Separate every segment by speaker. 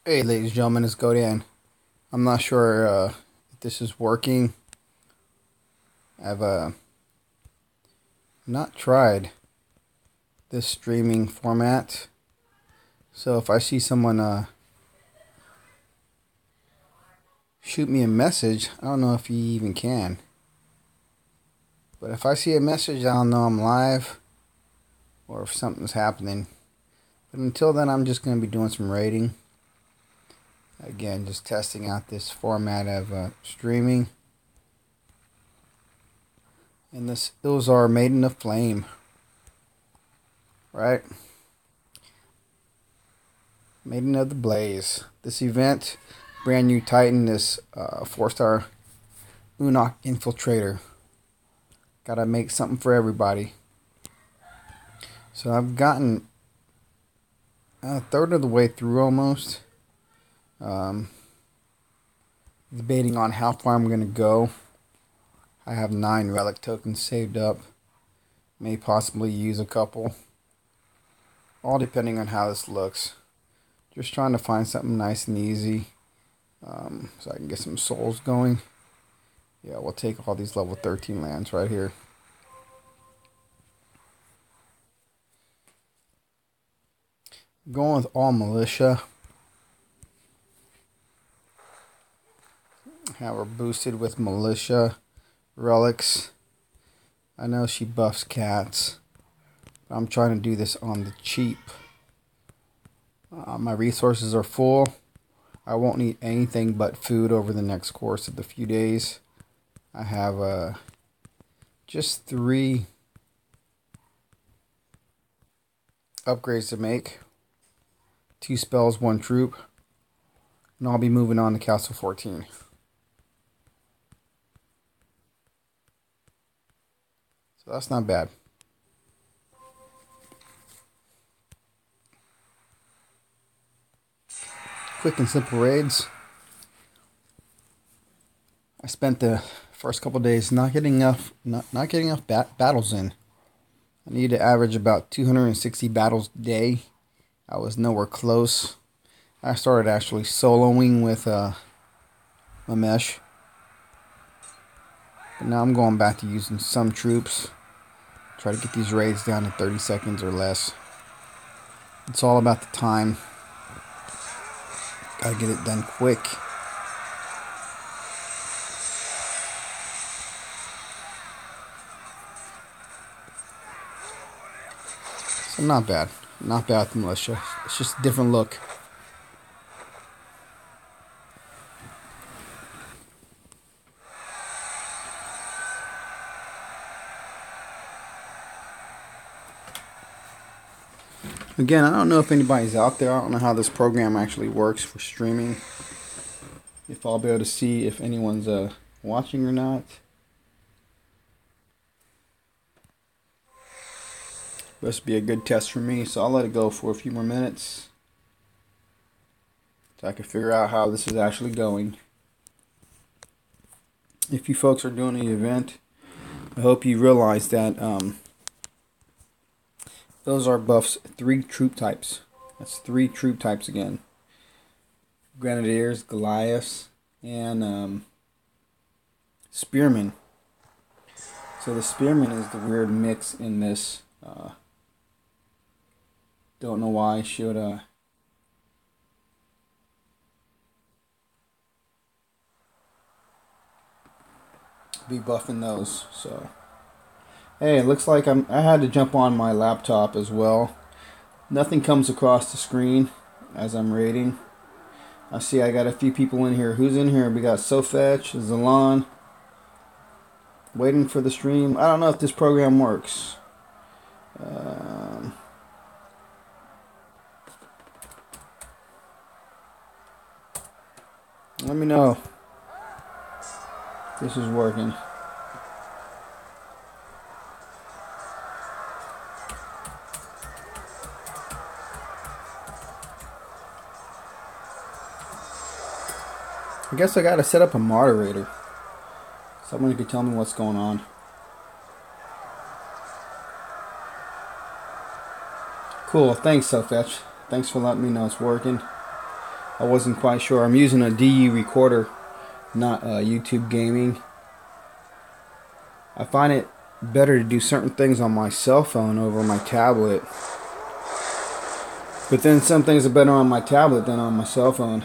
Speaker 1: Hey, ladies and gentlemen, it's Godan. I'm not sure if this is working. I've not tried this streaming format. So if I see someone shoot me a message, I don't know if he even can. But if I see a message, I'll know I'm live or if something's happening. But until then, I'm just going to be doing some rating. Again, just testing out this format of streaming. And this Ilzar Maiden of Flame. Right? Maiden of the Blaze. This event, brand new Titan, this 4-star Unok Infiltrator. Gotta make something for everybody. So I've gotten a third of the way through almost. Debating on how far I'm gonna go. I have 9 relic tokens saved up. May possibly use a couple. All depending on how this looks. Just trying to find something nice and easy. So I can get some souls going. Yeah, we'll take all these level 13 lands right here. Going with all militia. Have her boosted with militia relics. I know she buffs cats, but I'm trying to do this on the cheap. My resources are full. I won't need anything but food over the next course of the few days. I have just 3 upgrades to make. 2 spells, 1 troop. And I'll be moving on to Castle 14. So that's not bad. Quick and simple raids. I spent the first couple days not getting enough battles in. I need to average about 260 battles a day. I was nowhere close. I started actually soloing with Mamesh. But now I'm going back to using some troops. Try to get these raids down to 30 seconds or less. It's all about the time. Gotta get it done quick. So not bad. Not bad with militia. It's just a different look. Again, I don't know if anybody's out there. I don't know how this program actually works for streaming. If I'll be able to see if anyone's watching or not. This would be a good test for me, so I'll let it go for a few more minutes. So I can figure out how this is actually going. If you folks are doing the event, I hope you realize that those are buffs 3 troop types. That's 3 troop types again. Grenadiers, Goliaths, and Spearmen. So the Spearman is the weird mix in this. Don't know why I should be buffing those. So hey, it looks like I had to jump on my laptop as well. Nothing comes across the screen as I'm rating. I see I got a few people in here. Who's in here? We got SoFetch, Zalon. Waiting for the stream. I don't know if this program works. Let me know if this is working. I guess I gotta set up a moderator. Someone who could tell me what's going on. Cool, thanks SoFetch. Thanks for letting me know it's working. I wasn't quite sure. I'm using a DU recorder, not YouTube gaming. I find it better to do certain things on my cell phone over my tablet. But then some things are better on my tablet than on my cell phone.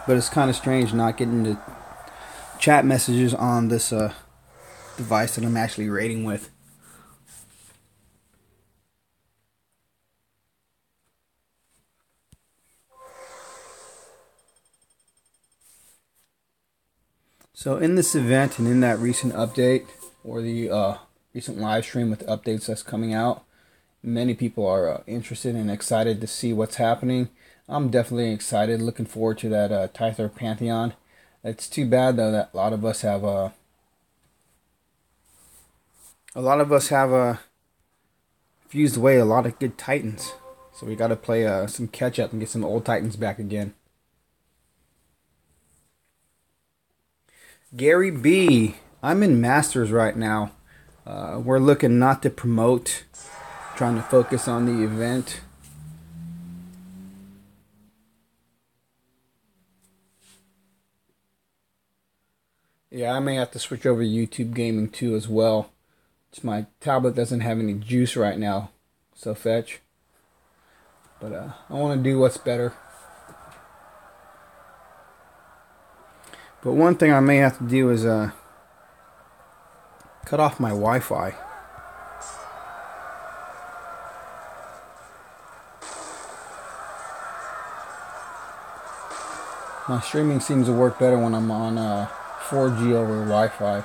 Speaker 1: But it's kind of strange not getting the chat messages on this device that I'm actually raiding with. So in this event and in that recent update, or the recent live stream with updates that's coming out, many people are interested and excited to see what's happening. I'm definitely excited, looking forward to that Tither Pantheon. It's too bad though that a lot of us have fused away a lot of good Titans. So we got to play some catch up and get some old Titans back again. Gary B, I'm in Masters right now. We're looking not to promote, trying to focus on the event. Yeah, I may have to switch over to YouTube gaming too as well. Just my tablet doesn't have any juice right now, so fetch. But I want to do what's better. But one thing I may have to do is cut off my Wi-Fi. My streaming seems to work better when I'm on 4G over Wi-Fi,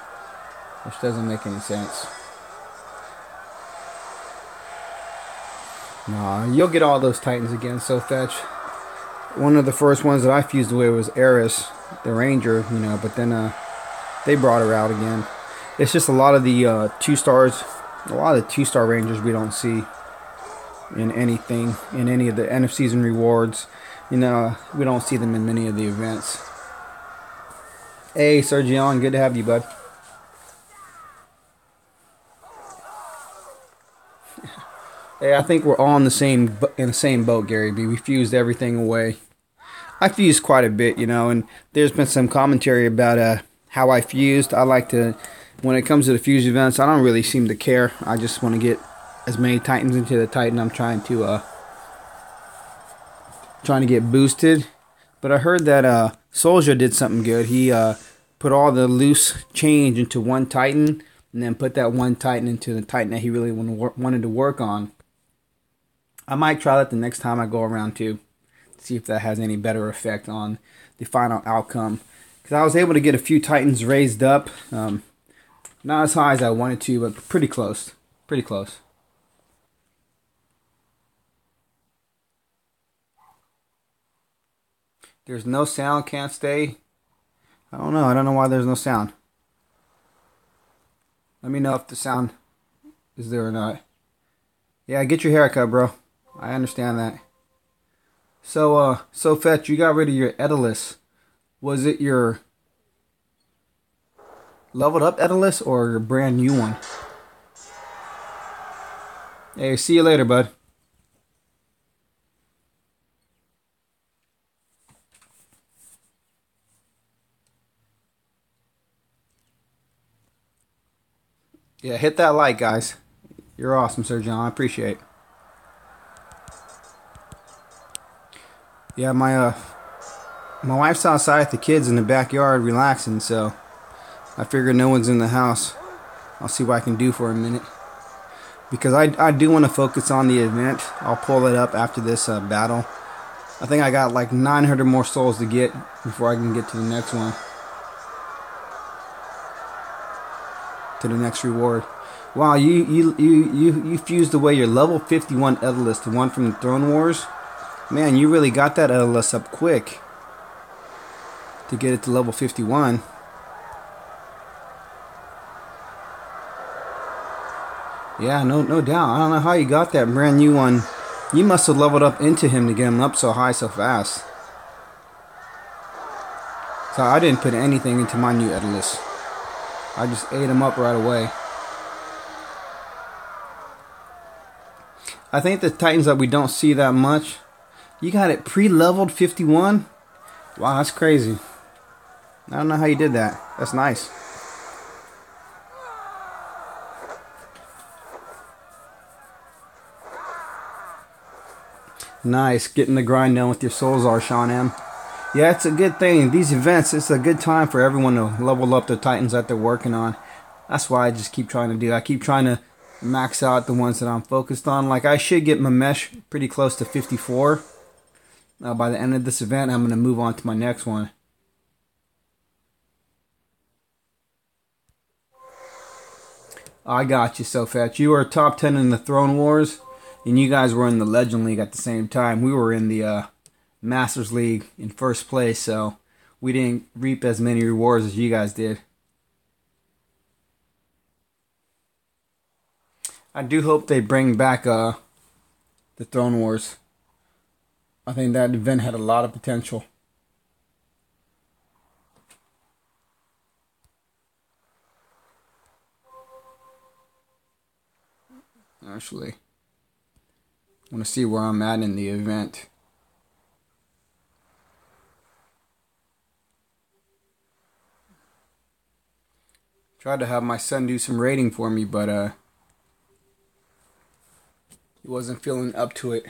Speaker 1: which doesn't make any sense. Nah, you'll get all those Titans again, so fetch. One of the first ones that I fused away was Eris, the Ranger, you know, but then they brought her out again. It's just a lot of the 2-stars, a lot of the 2-star Rangers we don't see in anything, in any of the end of season rewards. You know, we don't see them in many of the events. Hey, Sergion, good to have you, bud. Hey, I think we're all in the same boat, Gary B. We fused everything away. I fused quite a bit, you know, and there's been some commentary about how I fused. I like to, when it comes to the fuse events, I don't really seem to care. I just want to get as many Titans into the Titan I'm trying to get boosted. But I heard that Soldier did something good. He put all the loose change into one Titan, and then put that one Titan into the Titan that he really wanted to work on. I might try that the next time I go around too. See if that has any better effect on the final outcome. Because I was able to get a few Titans raised up. Not as high as I wanted to, but pretty close. Pretty close. There's no sound, can't stay. I don't know. I don't know why there's no sound. Let me know if the sound is there or not. Yeah, get your haircut, bro. I understand that. So Fetch, you got rid of your Edilus. Was it your leveled up Edilus or your brand new one? Hey, see you later, bud. Yeah, hit that like, guys. You're awesome, Sir John. I appreciate it. Yeah, my wife's outside with the kids in the backyard relaxing, so I figure no one's in the house. I'll see what I can do for a minute. Because I do want to focus on the event. I'll pull it up after this battle. I think I got like 900 more souls to get before I can get to the next one. To the next reward. Wow, you fused away your level 51 Edilus, the one from the Throne Wars. Man, you really got that Edilus up quick to get it to level 51. Yeah, no doubt. I don't know how you got that brand new one. You must have leveled up into him to get him up so high so fast. So I didn't put anything into my new Edilus. I just ate him up right away. I think the Titans that we don't see that much. You got it pre-leveled 51? Wow, that's crazy. I don't know how you did that. That's nice. Nice, getting the grind done with your Ilzar, Sean M. Yeah, it's a good thing. These events, it's a good time for everyone to level up the Titans that they're working on. That's why I just keep trying to do. I keep trying to max out the ones that I'm focused on. Like, I should get my mesh pretty close to 54. By the end of this event, I'm going to move on to my next one. I got you, so fetch. You were top 10 in the Throne Wars, and you guys were in the Legend League at the same time. We were in the Masters League in first place, so we didn't reap as many rewards as you guys did. I do hope they bring back the Throne Wars. I think that event had a lot of potential. Actually, I want to see where I'm at in the event. Tried to have my son do some raiding for me, but he wasn't feeling up to it.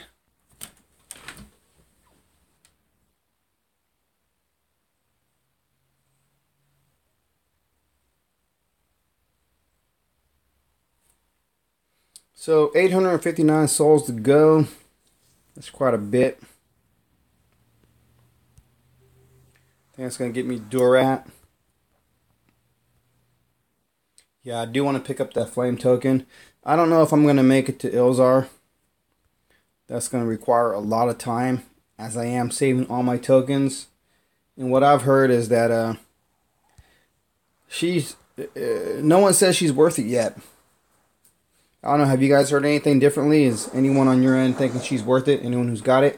Speaker 1: So 859 souls to go. That's quite a bit. I think that's going to get me Durat. Yeah, I do want to pick up that flame token. I don't know if I'm going to make it to Ilzar. That's going to require a lot of time, as I am saving all my tokens. And what I've heard is that no one says she's worth it yet. I don't know, have you guys heard anything differently? Is anyone on your end thinking she's worth it? Anyone who's got it?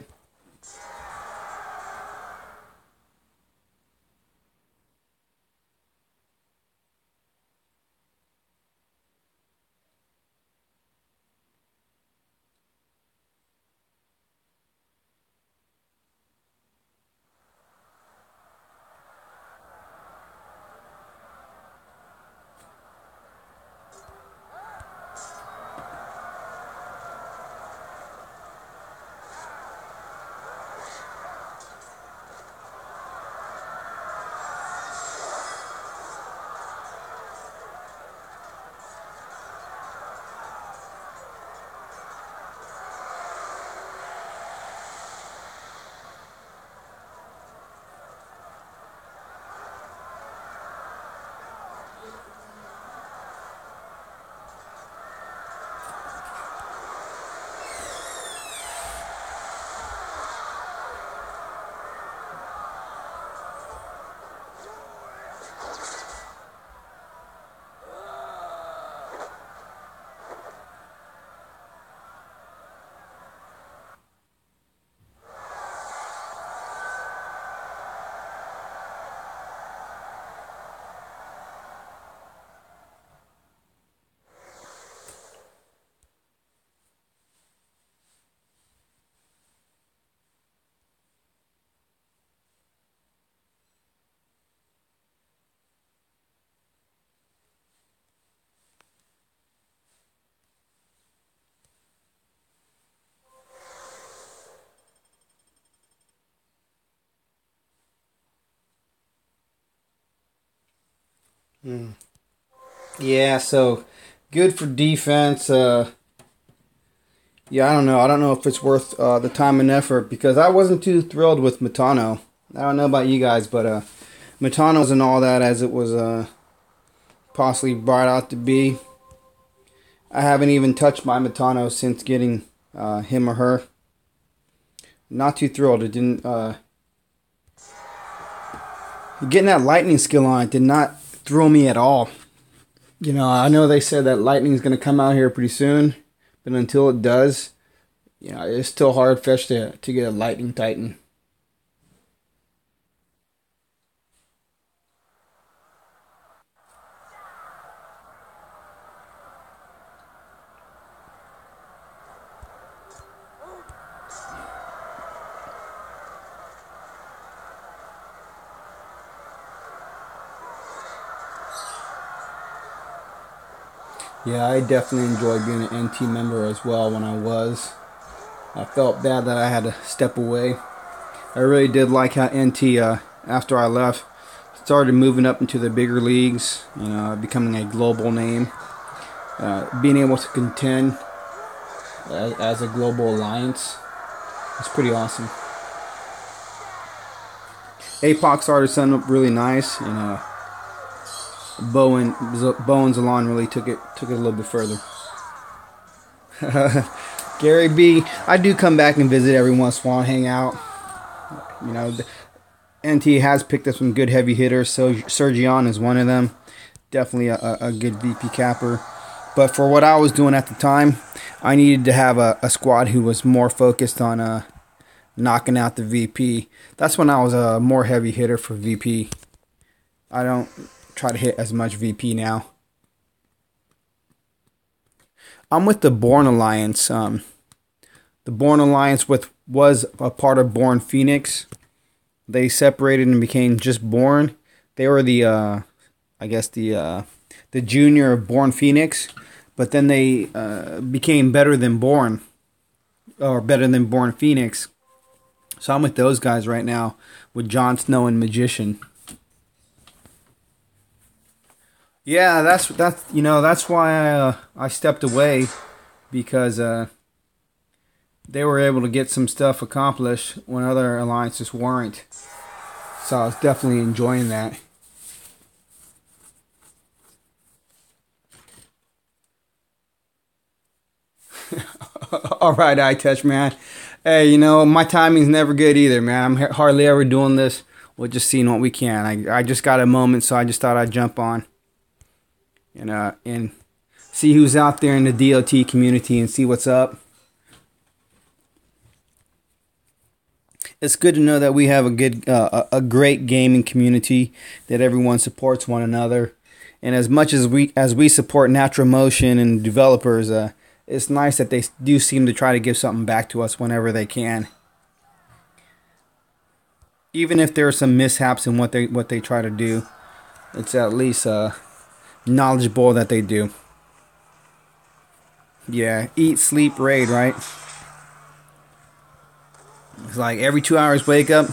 Speaker 1: Yeah, so good for defense. Yeah, I don't know. I don't know if it's worth the time and effort, because I wasn't too thrilled with Matano. I don't know about you guys, but Matano wasn't all that as it was possibly brought out to be. I haven't even touched my Matano since getting him or her. Not too thrilled. It didn't. Getting that lightning skill on it did not thrill me at all. You know, I know they said that lightning is going to come out here pretty soon, but until it does, you know, it's still hard fetched to get a lightning titan. Yeah, I definitely enjoyed being an NT member as well when I was. I felt bad that I had to step away. I really did like how NT, after I left, started moving up into the bigger leagues, becoming a global name. Being able to contend as a global alliance is pretty awesome. APOC started something up really nice, and Bowen's Alon really took it a little bit further. Gary B, I do come back and visit every once in a while, hang out. NT has picked up some good heavy hitters, so Sergion is one of them. Definitely a good VP capper. But for what I was doing at the time, I needed to have a squad who was more focused on knocking out the VP. That's when I was a more heavy hitter for VP. I don't try to hit as much VP now. I'm with the Born Alliance. The Born Alliance was a part of Born Phoenix. They separated and became just Born. They were the junior of Born Phoenix, but then they became better than Born, or better than Born Phoenix. So I'm with those guys right now, with Jon Snow and Magician. Yeah, that's why I stepped away, because they were able to get some stuff accomplished when other alliances weren't. So I was definitely enjoying that. All right, iTouch, man. Hey, my timing's never good either, man. I'm hardly ever doing this. We're just seeing what we can. I just got a moment, so I just thought I'd jump on and see who's out there in the DOT community and see what's up. It's good to know that we have a great gaming community, that everyone supports one another, and as much as we support Natural Motion and developers, it's nice that they do seem to try to give something back to us whenever they can, even if there are some mishaps in what they try to do. It's at least knowledgeable that they do. Yeah, eat, sleep, raid, right? It's like every 2 hours, wake up,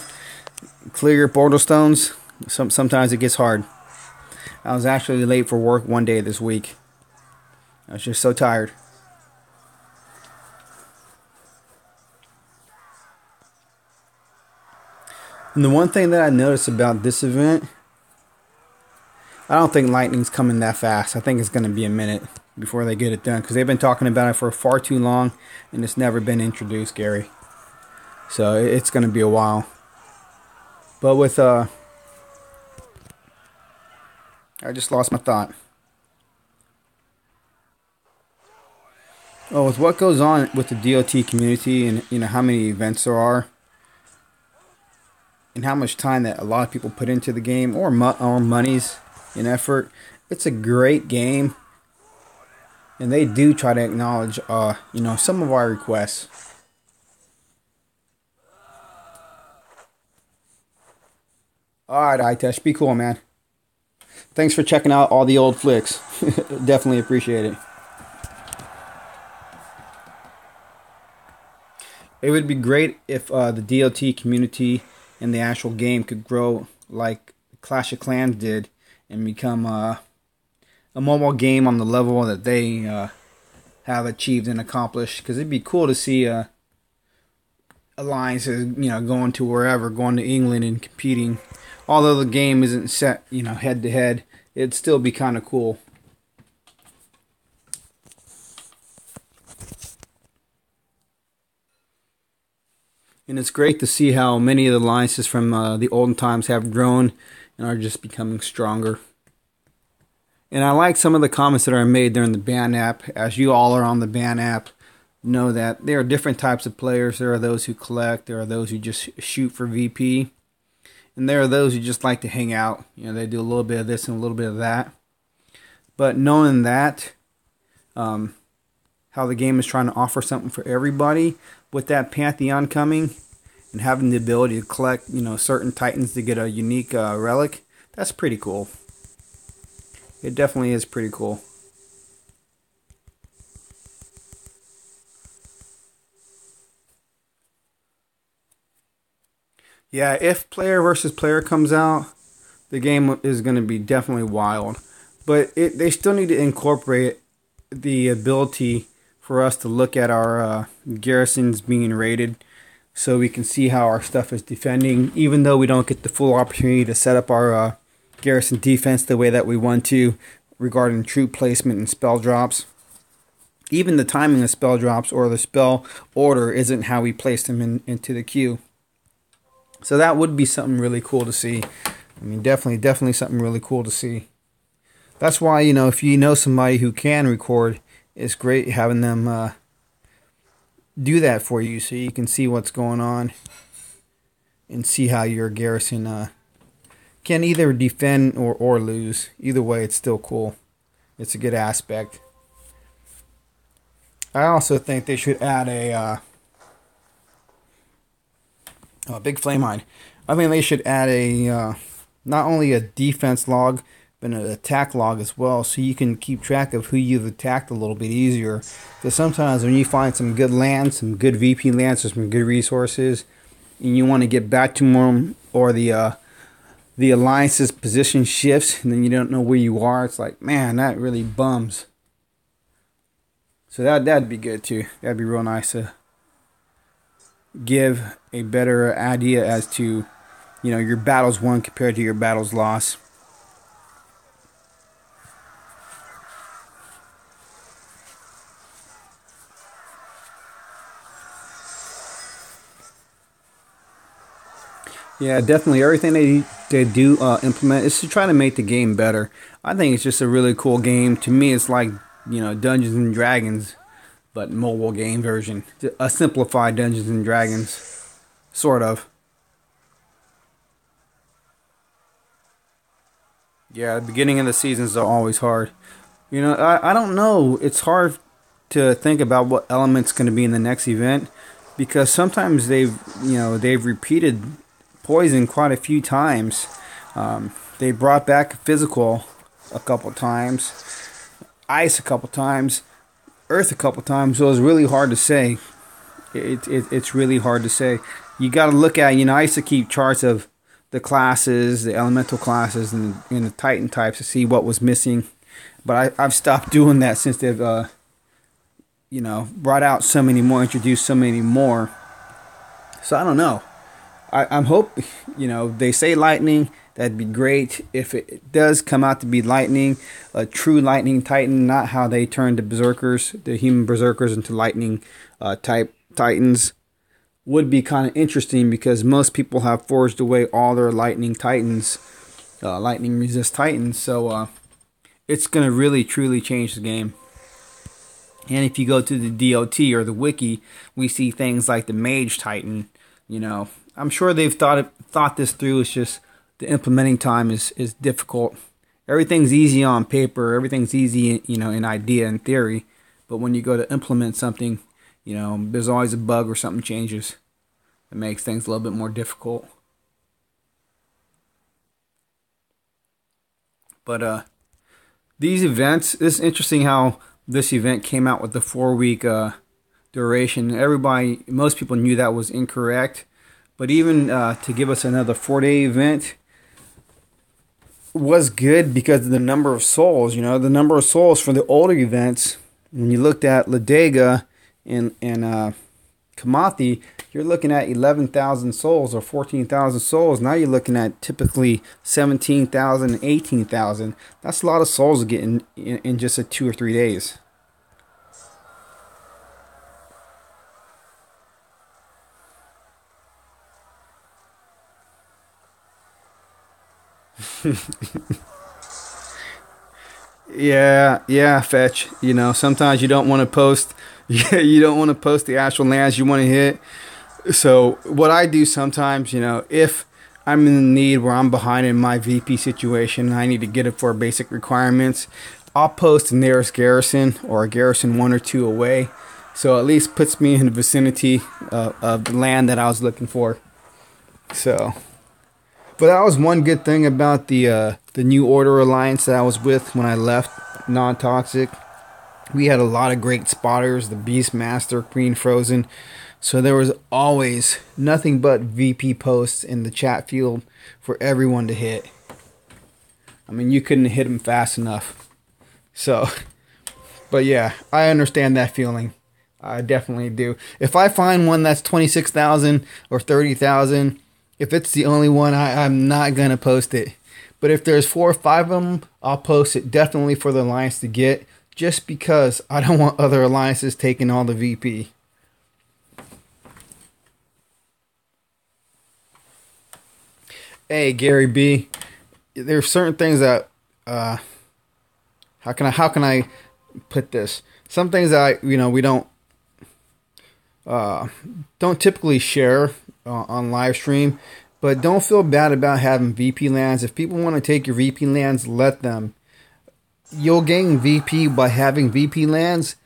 Speaker 1: clear your portal stones. Sometimes it gets hard. I was actually late for work one day this week. I was just so tired. And the one thing that I noticed about this event, I don't think Lightning's coming that fast. I think it's going to be a minute before they get it done, because they've been talking about it for far too long, and it's never been introduced, Gary. So it's going to be a while. But with I just lost my thought. Oh, with what goes on with the DOT community, and how many events there are, and how much time that a lot of people put into the game, or monies and effort, it's a great game, and they do try to acknowledge some of our requests. Alright, iTouch, be cool, man. Thanks for checking out all the old flicks. Definitely appreciate it. It would be great if the DOT community and the actual game could grow like Clash of Clans did, and become a mobile game on the level that they have achieved and accomplished. Because it'd be cool to see alliances, going to wherever, going to England and competing. Although the game isn't set, head to head, it'd still be kind of cool. And it's great to see how many of the alliances from the olden times have grown and are just becoming stronger. And I like some of the comments that are made during the ban app. As you all are on the ban app, know that there are different types of players. There are those who collect. There are those who just shoot for VP. And there are those who just like to hang out. They do a little bit of this and a little bit of that. But knowing that, how the game is trying to offer something for everybody, with that Pantheon coming, and having the ability to collect, certain Titans to get a unique relic, that's pretty cool. It definitely is pretty cool. Yeah, if player versus player comes out, the game is going to be definitely wild. But they still need to incorporate the ability for us to look at our garrisons being rated, so we can see how our stuff is defending, even though we don't get the full opportunity to set up our garrison defense the way that we want to regarding troop placement and spell drops. Even the timing of spell drops or the spell order isn't how we place them into the queue. So that would be something really cool to see. I mean, definitely something really cool to see. That's why, you know, if you know somebody who can record, it's great having them do that for you, so you can see what's going on and see how your garrison can either defend or lose. Either way, it's still cool. It's a good aspect. I also think they should add a big flame hind. I mean, they should add a not only a defense log, but an attack log as well, so you can keep track of who you've attacked a little bit easier. Because sometimes when you find some good lands, some good VP lands, or some good resources, and you want to get back to them, or the alliance's position shifts, and then you don't know where you are, it's like, man, that really bums. So that'd be good too. That'd be real nice to give a better idea as to, you know, your battles won compared to your battles lost. Yeah, definitely. Everything they do implement is to try to make the game better. I think it's just a really cool game. To me, it's like, you know, Dungeons and Dragons, but mobile game version. A simplified Dungeons and Dragons, sort of. Yeah, the beginning of the seasons are always hard. You know, I don't know. It's hard to think about what element's going to be in the next event, because sometimes they've repeated poison quite a few times. They brought back physical a couple times, ice a couple times, earth a couple times. So it's really hard to say. It's really hard to say. You got to look at, you know, I used to keep charts of the classes, the elemental classes, and the Titan types to see what was missing. But I've stopped doing that since they've you know, brought out so many more, introduced so many more. So I don't know. I'm hope, you know, they say lightning. That'd be great if it does come out to be lightning, a true lightning titan, not how they turned the berserkers, the human berserkers, into lightning type titans. Would be kind of interesting, because most people have forged away all their lightning titans, lightning resist titans. So it's gonna really truly change the game. And if you go to the DOT or the wiki, we see things like the mage titan. You know, I'm sure they've thought this through. It's just the implementing time is difficult. Everything's easy on paper. Everything's easy, you know, in idea and theory. But when you go to implement something, you know, there's always a bug or something changes. It makes things a little bit more difficult. But these events, it's interesting how this event came out with the 4-week duration. Most people knew that was incorrect. But even to give us another 4-day event was good because of the number of souls. You know, the number of souls for the older events, when you looked at Ladega and Kamathi, you're looking at 11,000 souls or 14,000 souls. Now you're looking at typically 17,000, 18,000. That's a lot of souls to get in just 2 or 3 days. Yeah, Fetch. You know, sometimes you don't want to post. You don't want to post the actual lands you want to hit. So what I do sometimes, you know, if I'm in the need where I'm behind in my VP situation and I need to get it for basic requirements, I'll post the nearest garrison or a garrison 1 or 2 away. So at least puts me in the vicinity of the land that I was looking for. So, but that was one good thing about the New Order Alliance that I was with when I left Non-Toxic. We had a lot of great spotters, the Beastmaster, Queen Frozen. So there was always nothing but VP posts in the chat field for everyone to hit. I mean, you couldn't hit them fast enough. So, but yeah, I understand that feeling. I definitely do. If I find one that's 26,000 or 30,000, if it's the only one, I'm not going to post it. But if there's 4 or 5 of them, I'll post it definitely for the alliance to get, just because I don't want other alliances taking all the VP. Hey, Gary B, there's certain things that how can I put this? Some things that we don't typically share on live stream, but don't feel bad about having VP lands. If people want to take your VP lands, let them. You'll gain VP by having VP lands.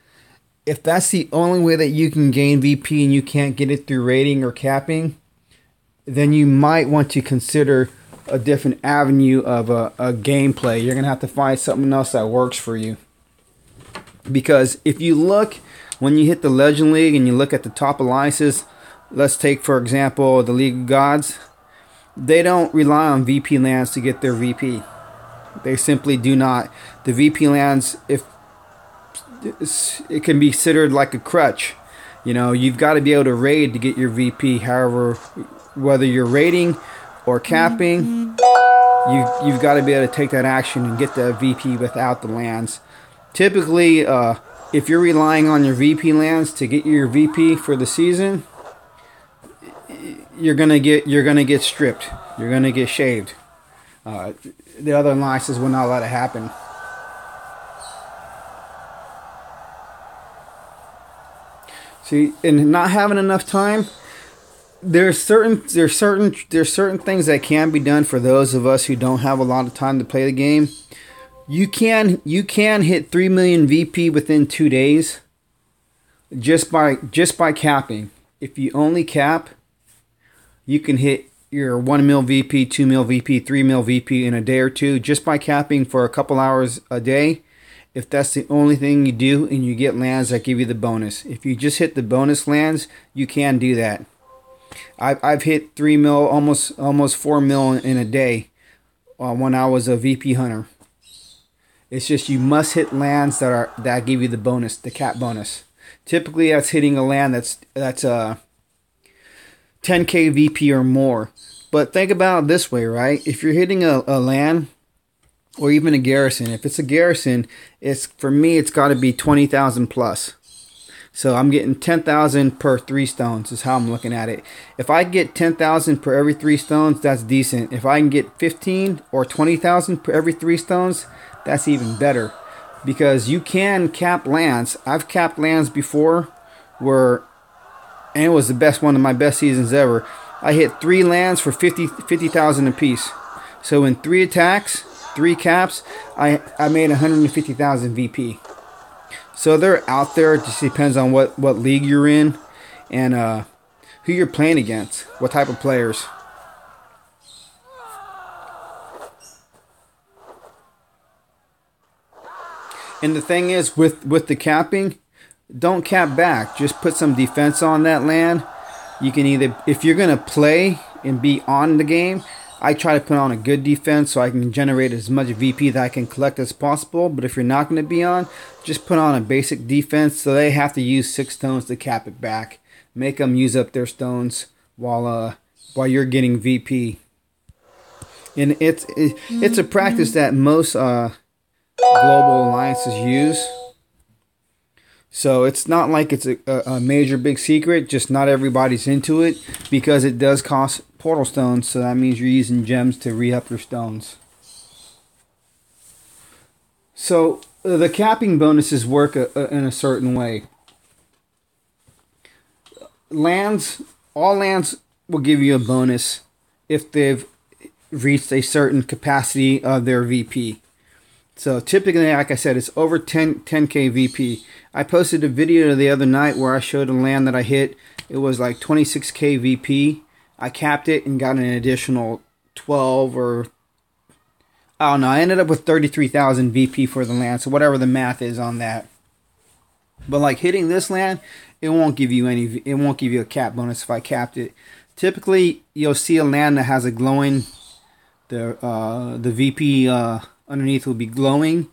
Speaker 1: If that's the only way that you can gain VP and you can't get it through rating or capping, then you might want to consider a different avenue of a gameplay. You're going to have to find something else that works for you. Because if you look, when you hit the Legend League and you look at the top alliances, let's take, for example, the League of Gods. They don't rely on VP lands to get their VP. They simply do not. The VP lands, if it can be considered like a crutch. You've got to be able to raid to get your VP. However, whether you're raiding or capping, you've got to be able to take that action and get the VP without the lands. Typically, if you're relying on your VP lands to get your VP for the season, you're gonna get stripped. You're gonna get shaved. The other alliances will not let it happen. See, and not having enough time. There's certain things that can be done for those of us who don't have a lot of time to play the game. You can hit 3 million VP within 2 days just by capping. If you only cap, you can hit your 1 mil VP, 2 mil VP, 3 mil VP in a day or two just by capping for a couple hours a day. If that's the only thing you do and you get lands that give you the bonus. If you just hit the bonus lands, you can do that. I've hit 3 mil, almost 4 mil in a day when I was a VP hunter. It's just you must hit lands that give you the bonus, the cap bonus. Typically, that's hitting a land that's 10k VP or more. But think about it this way, right? If you're hitting a land or even a garrison, if it's a garrison, for me it's got to be 20,000 plus. So I'm getting 10,000 per 3 stones is how I'm looking at it. If I get 10,000 per every 3 stones, that's decent. If I can get 15 or 20,000 per every 3 stones, that's even better. Because you can cap lands. I've capped lands before and it was the best one of my best seasons ever. I hit 3 lands for 50,000 apiece. So in 3 attacks, 3 caps, I made 150,000 VP. So they're out there. It just depends on what league you're in and who you're playing against, what type of players. And the thing is, with the capping, don't cap back. Just put some defense on that land. You can either, if you're going to play and be on the game, I try to put on a good defense so I can generate as much VP that I can collect as possible. But if you're not going to be on, just put on a basic defense so they have to use 6 stones to cap it back. Make them use up their stones while you're getting VP. And it's a practice that most global alliances use. So it's not like it's a major big secret, just not everybody's into it because it does cost portal stones, so that means you're using gems to re-up your stones. So the capping bonuses work in a certain way. All lands will give you a bonus if they've reached a certain capacity of their VP. So typically, like I said, it's over 10k VP. I posted a video the other night where I showed a land that I hit. It was like 26k VP. I capped it and got an additional 12 or... I don't know. I ended up with 33,000 VP for the land. So whatever the math is on that. But like hitting this land, it won't give you any. It won't give you a cap bonus if I capped it. Typically, you'll see a land that has a glowing. The VP underneath will be glowing.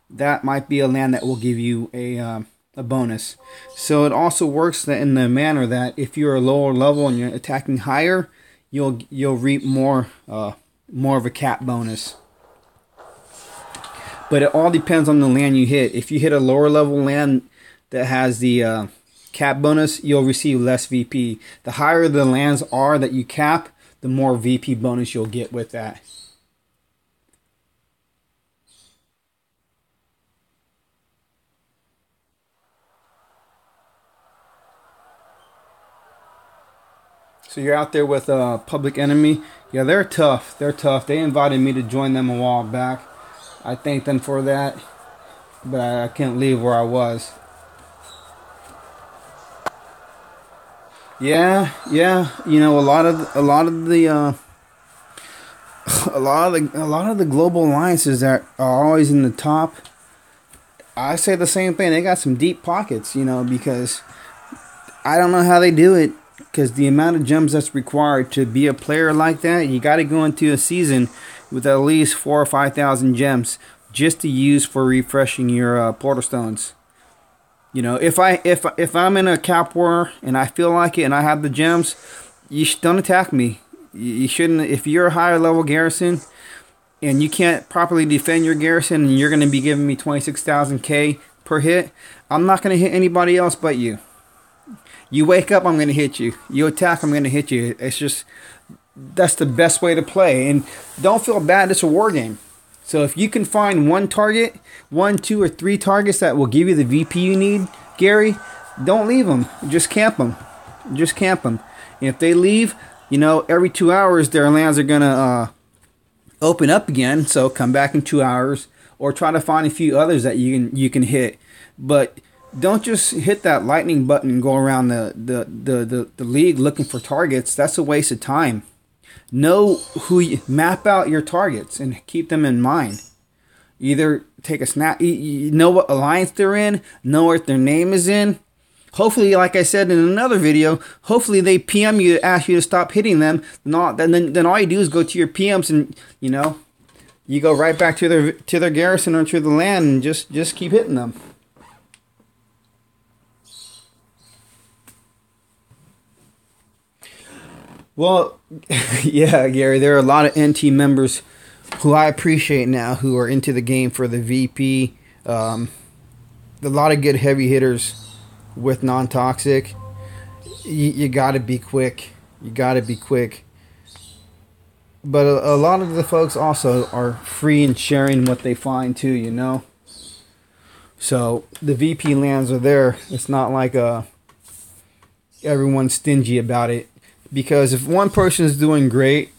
Speaker 1: That might be a land that will give you a bonus. So it also works that in the manner that if you're a lower level and you're attacking higher, you'll reap more of a cap bonus. But it all depends on the land you hit. If you hit a lower level land that has the cap bonus, you'll receive less VP. The higher the lands are that you cap, the more VP bonus you'll get with that. So you're out there with a Public Enemy. Yeah, they're tough. They're tough. They invited me to join them a while back. I thank them for that, but I can't leave where I was. Yeah. You know, a lot of the a lot of the global alliances that are always in the top. I say the same thing. They got some deep pockets, you know, because I don't know how they do it. Because the amount of gems that's required to be a player like that, you got to go into a season with at least 4,000 or 5,000 gems just to use for refreshing your portal stones. You know, if I'm in a cap war and I feel like it and I have the gems, don't attack me. You shouldn't. If you're a higher level garrison and you can't properly defend your garrison and you're going to be giving me 26,000 K per hit, I'm not going to hit anybody else but you. You wake up, I'm going to hit you. You attack, I'm going to hit you. It's just, that's the best way to play. And don't feel bad, it's a war game. So if you can find one target, 1, 2, or 3 targets that will give you the VP you need, Gary, don't leave them. Just camp them. Just camp them. And if they leave, you know, every 2 hours their lands are going to open up again. So come back in 2 hours or try to find a few others that you can hit. But don't just hit that lightning button and go around the league looking for targets. That's a waste of time. Map out your targets and keep them in mind. Either take a snap, you know what alliance they're in, know what their name is in. Hopefully, like I said in another video, hopefully they PM you to ask you to stop hitting them. Then all you do is go to your PMs and, you know, you go right back to their garrison or to the land and just keep hitting them. Well, yeah, Gary, there are a lot of NT members who I appreciate now who are into the game for the VP. A lot of good heavy hitters with non-toxic. You got to be quick. You got to be quick. But a lot of the folks also are free and sharing what they find too, you know. So the VP lands are there. It's not like everyone's stingy about it. Because if one person is doing great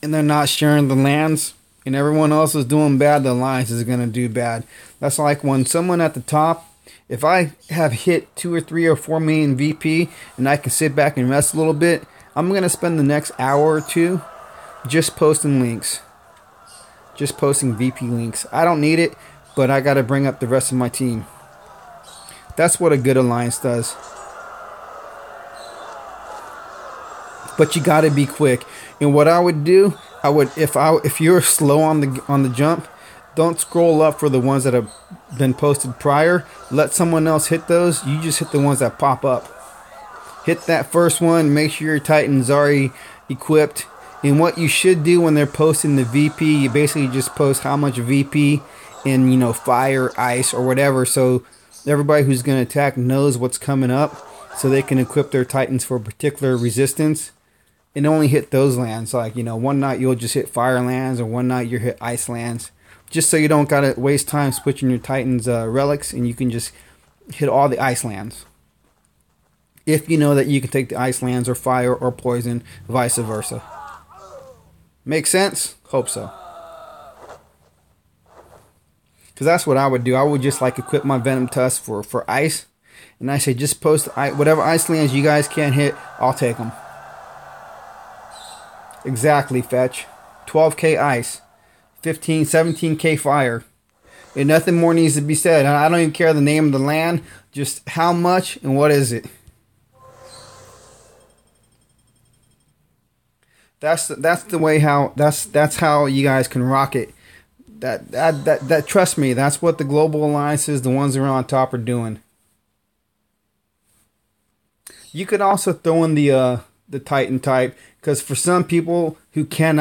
Speaker 1: and they're not sharing the lands and everyone else is doing bad, the alliance is going to do bad. That's like when someone at the top, if I have hit 2 or 3 or 4 million VP and I can sit back and rest a little bit, I'm going to spend the next hour or 2 just posting links. Just posting VP links. I don't need it, but I got to bring up the rest of my team. That's what a good alliance does. But you got to be quick. And what I would do, if you're slow on the jump, don't scroll up for the ones that have been posted prior. Let someone else hit those. You just hit the ones that pop up. Hit that first one. Make sure your Titans are equipped. And what you should do when they're posting the VP, you basically just post how much VP in, you know, fire, ice, or whatever. So everybody who's going to attack knows what's coming up, so they can equip their Titans for a particular resistance. And only hit those lands. Like, you know, one night you'll just hit fire lands, or one night you'll hit ice lands. Just so you don't got to waste time switching your Titans relics, and you can just hit all the ice lands. If you know that you can take the ice lands or fire or poison, vice versa. Make sense? Hope so. Because that's what I would do. I would just like equip my Venom Tusk for ice. And I say just post whatever ice lands you guys can't hit, I'll take them. Exactly, Fetch. 12k ice. 17k fire. And nothing more needs to be said. I don't even care the name of the land, just how much and what is it. That's the way how that's how you guys can rock it. That trust me, that's what the global alliances, the ones that are on top, are doing. You could also throw in the Titan type, because for some people who do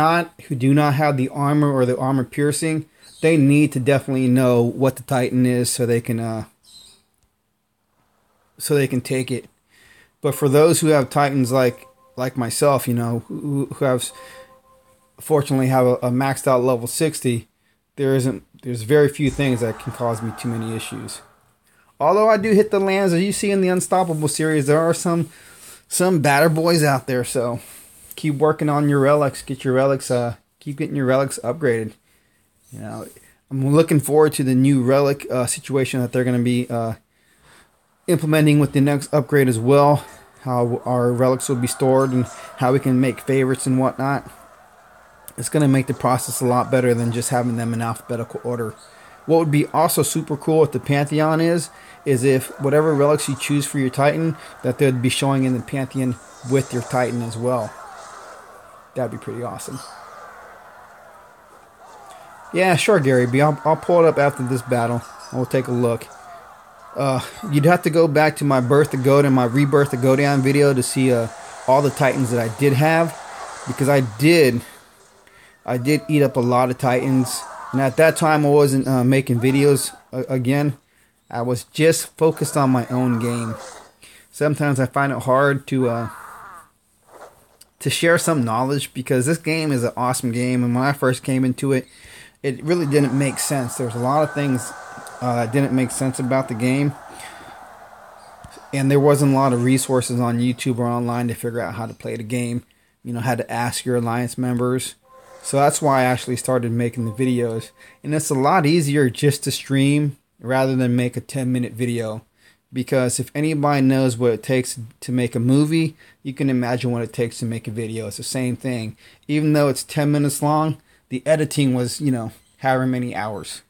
Speaker 1: not have the armor or the armor piercing, they need to definitely know what the Titan is so they can take it. But for those who have Titans like myself, you know, who have fortunately have a maxed out level 60, there's very few things that can cause me too many issues. Although I do hit the lands, as you see in the Unstoppable series, there are some batter boys out there. So keep working on your relics. Keep getting your relics upgraded. You know, I'm looking forward to the new relic situation that they're going to be implementing with the next upgrade as well. How our relics will be stored and how we can make favorites and whatnot. It's going to make the process a lot better than just having them in alphabetical order. What would be also super cool with the Pantheon is if whatever relics you choose for your Titan, that they'd be showing in the Pantheon with your Titan as well. That'd be pretty awesome. Yeah, sure, Gary B. I'll pull it up after this battle. We'll take a look. You'd have to go back to my Birth of Godan, my Rebirth of Godan video to see all the Titans that I did have, because I did eat up a lot of Titans. And at that time, I wasn't making videos again. I was just focused on my own game. Sometimes I find it hard to share some knowledge, because this game is an awesome game. And when I first came into it, it really didn't make sense. There was a lot of things that didn't make sense about the game. And there wasn't a lot of resources on YouTube or online to figure out how to play the game. You know, how to ask your alliance members. So that's why I actually started making the videos. And it's a lot easier just to stream rather than make a 10-minute video. Because if anybody knows what it takes to make a movie, you can imagine what it takes to make a video. It's the same thing. Even though it's 10 minutes long, the editing was, you know, however many hours.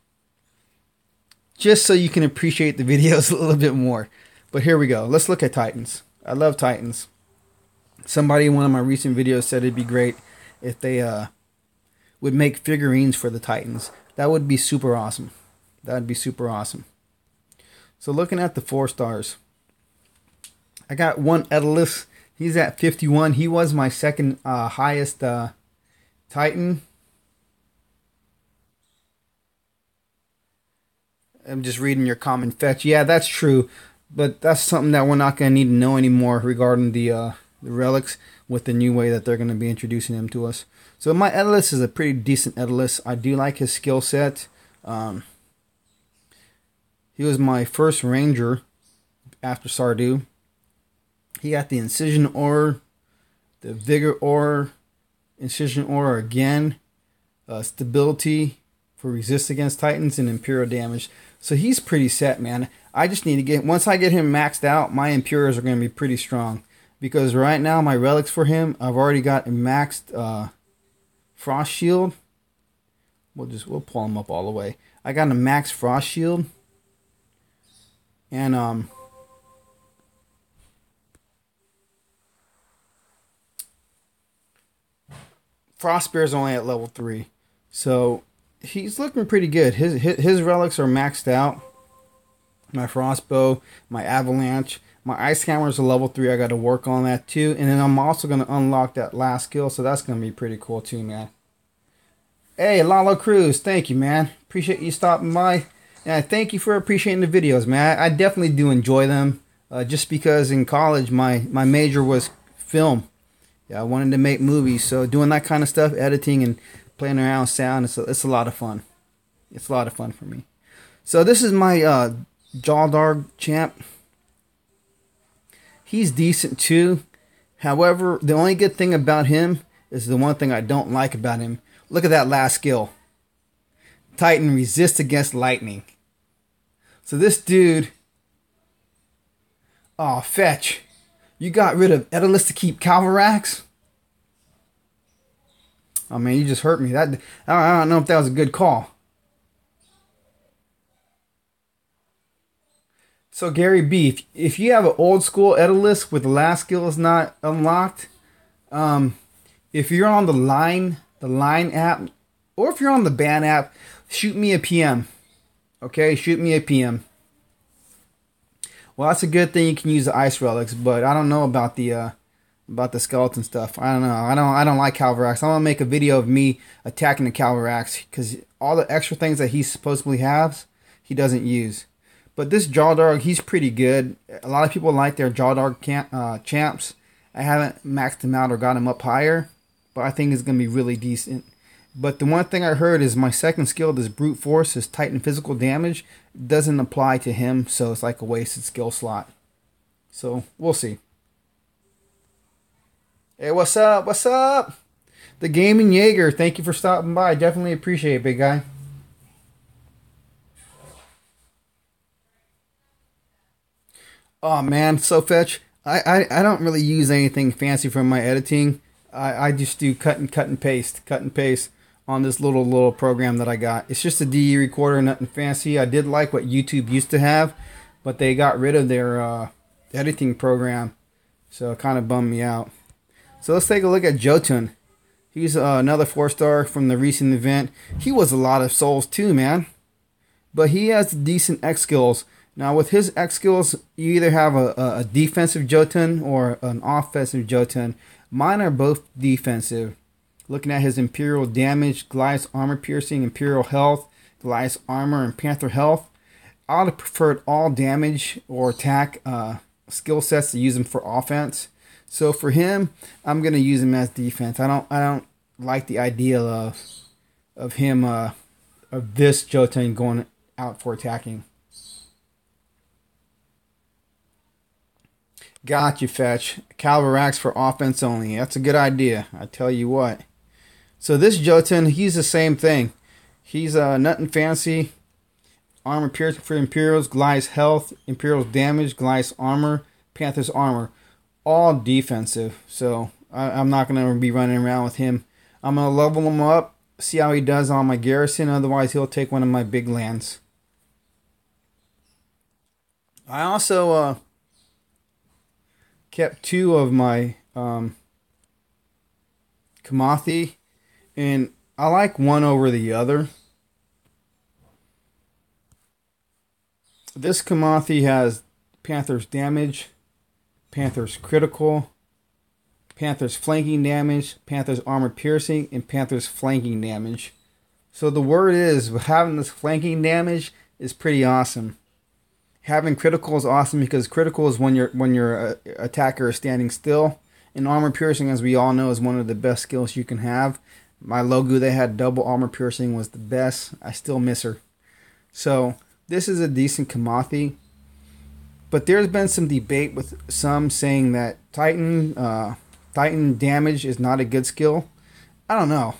Speaker 1: Just so you can appreciate the videos a little bit more. But here we go. Let's look at Titans. I love Titans. Somebody in one of my recent videos said it'd be great if they would make figurines for the Titans. That would be super awesome. That'd be super awesome. So looking at the 4 stars, I got one Daedalus. He's at 51. He was my second highest Titan. I'm just reading your comment, Fetch. Yeah, that's true. But that's something that we're not going to need to know anymore regarding the relics with the new way that they're going to be introducing them to us. So my Daedalus is a pretty decent Daedalus. I do like his skill set. He was my first ranger after Sardu. He got the Incision Ore, the Vigor Ore, Incision Ore again, stability for resist against Titans, and Imperial damage. So he's pretty set, man. I just need to get, once I get him maxed out, my Imperials are going to be pretty strong. Because right now, my relics for him, I've already got a maxed Frost Shield. We'll pull him up all the way. I got a maxed Frost Shield. And Frost Spear's only at level 3. So he's looking pretty good. His relics are maxed out. My Frostbow, my Avalanche, my Ice Hammer's a level 3. I got to work on that too. And then I'm also going to unlock that last skill. So that's going to be pretty cool too, man. Hey, Lalo Cruz, thank you, man. Appreciate you stopping by. Yeah, thank you for appreciating the videos, man. I definitely do enjoy them. Just because in college, my major was film. Yeah, I wanted to make movies. So doing that kind of stuff, editing and playing around with sound, it's a lot of fun. It's a lot of fun for me. So this is my Jaldar champ. He's decent too. However, the only good thing about him is the one thing I don't like about him. Look at that last skill. Titan resist against lightning. So this dude... Oh, Fetch. You got rid of Daedalus to keep Calvarax? Oh man, you just hurt me. I don't know if that was a good call. So Gary B, if you have an old school Edalist with the last skill is not unlocked, if you're on the line app, or if you're on the ban app, shoot me a PM. Okay, shoot me a PM. Well, that's a good thing you can use the ice relics, but I don't know about the skeleton stuff. I don't know. I don't like Calvarax. I'm gonna make a video of me attacking the Calvarax because all the extra things that he supposedly has, he doesn't use. But this Jawdog, he's pretty good. A lot of people like their Jawdog champs. I haven't maxed him out or got him up higher, but I think it's gonna be really decent. But the one thing I heard is my second skill, this brute force, this Titan physical damage, doesn't apply to him, so it's like a wasted skill slot. So we'll see. Hey, what's up? What's up? The Gaming Jaeger, thank you for stopping by. Definitely appreciate it, big guy. Oh man, so Fetch. I don't really use anything fancy for my editing. I just do cut and paste on this little program that I got. It's just a DE recorder, nothing fancy. I did like what YouTube used to have, but they got rid of their editing program, so it kind of bummed me out. So let's take a look at Jotun. He's another 4-star from the recent event. He was a lot of souls too, man. But he has decent X skills. Now with his X skills, you either have a defensive Jotun or an offensive Jotun. Mine are both defensive. Looking at his Imperial damage, Goliath's armor piercing, Imperial health, Goliath's armor, and Panther health. I would have preferred all damage or attack skill sets to use him for offense. So for him, I'm gonna use him as defense. I don't like the idea of him of this Jotun going out for attacking. Got you, Fetch. Calvarax for offense only. That's a good idea. I tell you what. So this Jotun, he's the same thing. He's nothing fancy. Armor piercing for Imperials, Goliath's health, Imperials damage, Goliath's armor, Panther's armor. All defensive. So I'm not going to be running around with him. I'm going to level him up, see how he does on my garrison. Otherwise, he'll take one of my big lands. I also kept 2 of my Kamathi, and I like one over the other. This Kamathi has Panther's damage, Panther's critical, Panther's flanking damage, Panther's armor piercing, and Panther's flanking damage. So the word is, having this flanking damage is pretty awesome. Having critical is awesome because critical is when your attacker is standing still. And armor piercing, as we all know, is one of the best skills you can have. My Logu that had double armor piercing was the best. I still miss her. So this is a decent Kamathi. But there's been some debate with some saying that Titan damage is not a good skill. I don't know.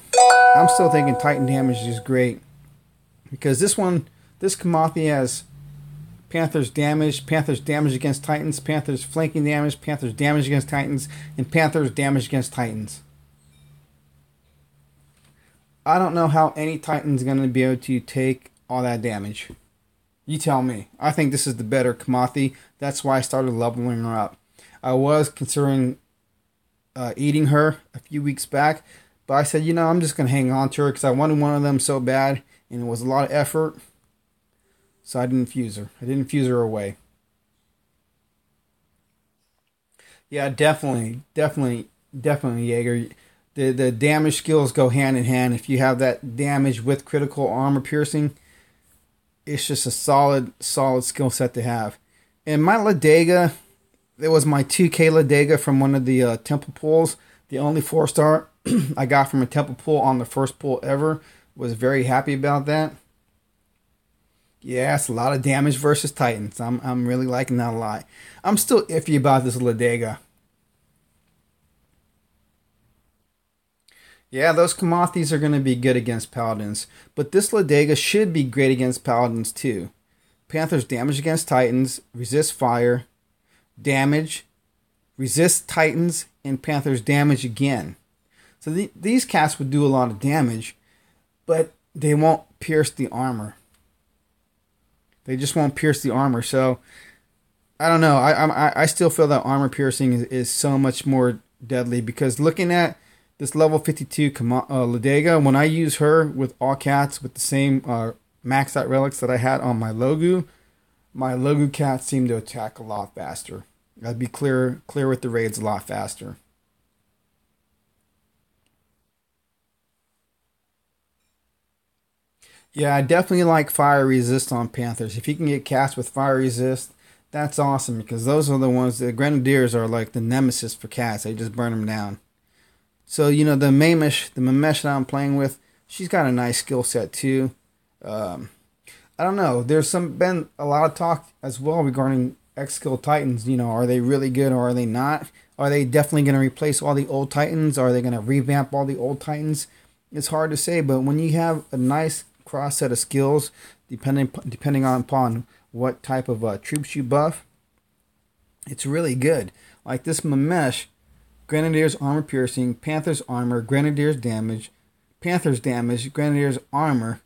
Speaker 1: I'm still thinking Titan damage is great. Because this Kamathi has Panther's damage against Titans, Panther's flanking damage, Panther's damage against Titans, and Panther's damage against Titans. I don't know how any Titan's going to be able to take all that damage. You tell me. I think this is the better Kamathi. That's why I started leveling her up. I was considering eating her a few weeks back, but I said, I'm just going to hang on to her because I wanted one of them so bad, and it was a lot of effort. So I didn't fuse her. I didn't fuse her away. Yeah, definitely, Jaeger. The damage skills go hand in hand. If you have that damage with critical armor piercing, it's just a solid skill set to have. And my Ladega, it was my 2K Ladega from one of the temple pools. The only 4-star I got from a temple pool on the first pool ever. Was very happy about that. Yeah, it's a lot of damage versus Titans. I'm really liking that a lot. I'm still iffy about this Ladega. Yeah, those Kamathis are going to be good against Paladins. But this Ladega should be great against Paladins too. Panther's damage against Titans, resist fire, damage, resist Titans, and Panther's damage again. So these cats would do a lot of damage, but they won't pierce the armor. They just won't pierce the armor. So I don't know. I still feel that armor piercing is so much more deadly because looking at this level 52 Ladega, when I use her with all cats with the same maxed out relics that I had on my Logu cats seem to attack a lot faster. I'd be clear with the raids a lot faster. Yeah, I definitely like fire resist on Panthers. If you can get cats with fire resist, that's awesome because those are the ones. The Grenadiers are like the nemesis for cats. They just burn them down. So the Mamesh that I'm playing with, she's got a nice skill set too. Um, I don't know. There's been a lot of talk as well regarding X Skill Titans. Are they really good or are they not? Are they definitely going to replace all the old Titans? Are they going to revamp all the old Titans? It's hard to say, but when you have a nice cross set of skills, depending upon what type of troops you buff, it's really good. Like this Mamesh, Grenadiers armor piercing, Panthers armor, Grenadiers damage, Panthers damage, Grenadiers armor.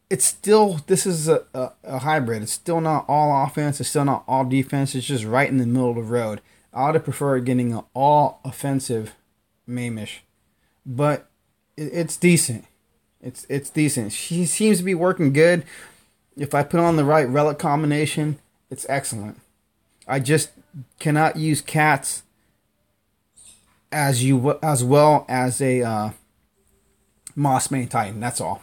Speaker 1: It's still, this is a hybrid. It's still not all offense. It's still not all defense. It's just right in the middle of the road. I would have preferred getting an all offensive Mamish, but it's decent. It's decent. She seems to be working good. If I put on the right relic combination, it's excellent. I just cannot use cats as well as a Moss Main Titan. That's all.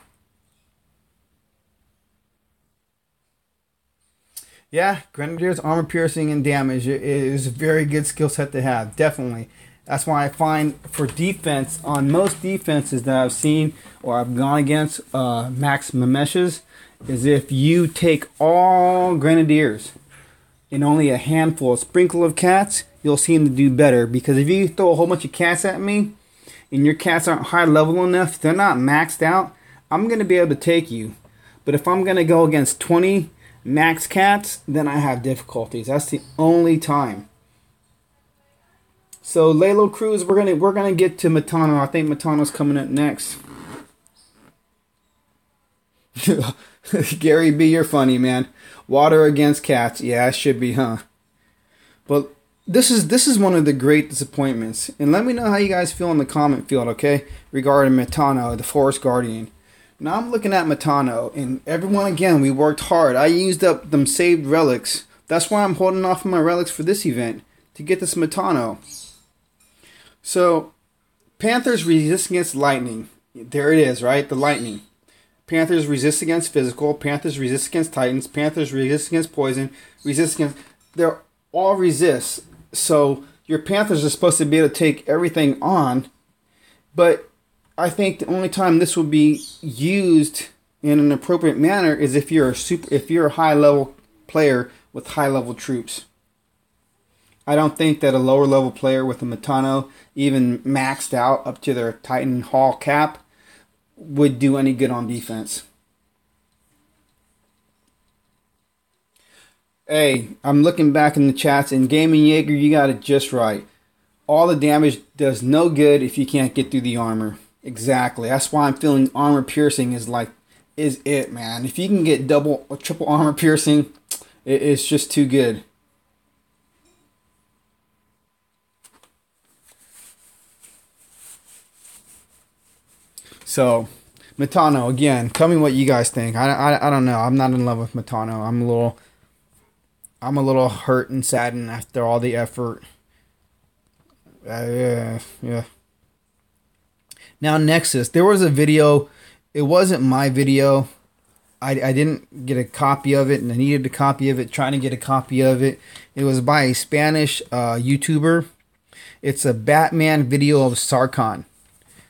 Speaker 1: Yeah, Grenadier's armor piercing and damage is a very good skill set to have. Definitely. That's why I find for defense, on most defenses that I've seen or I've gone against max Mameshes, is if you take all Grenadiers and only a handful, a sprinkle of cats, you'll seem to do better. Because if you throw a whole bunch of cats at me and your cats aren't high level enough, they're not maxed out, I'm going to be able to take you. But if I'm going to go against 20 max cats, then I have difficulties. That's the only time. So Lalo Cruz, we're gonna get to Matano. I think Matano's coming up next. Gary B, you're funny, man. Water against cats. Yeah, it should be, huh? But this is one of the great disappointments. And let me know how you guys feel in the comment field, okay? Regarding Matano, the Forest Guardian. Now I'm looking at Matano, and everyone, again, we worked hard. I used up them saved relics. That's why I'm holding off on my relics for this event, to get this Matano. So, Panthers resist against lightning. There it is, right? The lightning. Panthers resist against physical. Panthers resist against titans. Panthers resist against poison. Resist against... They're all resist. So, your Panthers are supposed to be able to take everything on. But I think the only time this will be used in an appropriate manner is if you're a high level player with high level troops. I don't think that a lower level player with a Matano, even maxed out up to their Titan Hall cap, would do any good on defense. Hey, I'm looking back in the chats, and Gaming Jaeger, you got it just right. All the damage does no good if you can't get through the armor. Exactly. That's why I'm feeling armor piercing is it, man. If you can get double or triple armor piercing, it's just too good. So, Matano, again, tell me what you guys think. I don't know. I'm not in love with Matano. I'm a little hurt and saddened after all the effort. Yeah. Now, Nexus. There was a video. It wasn't my video. I didn't get a copy of it, and I needed a copy of it, trying to get a copy of it. It was by a Spanish YouTuber. It's a Batman video of Sarkon.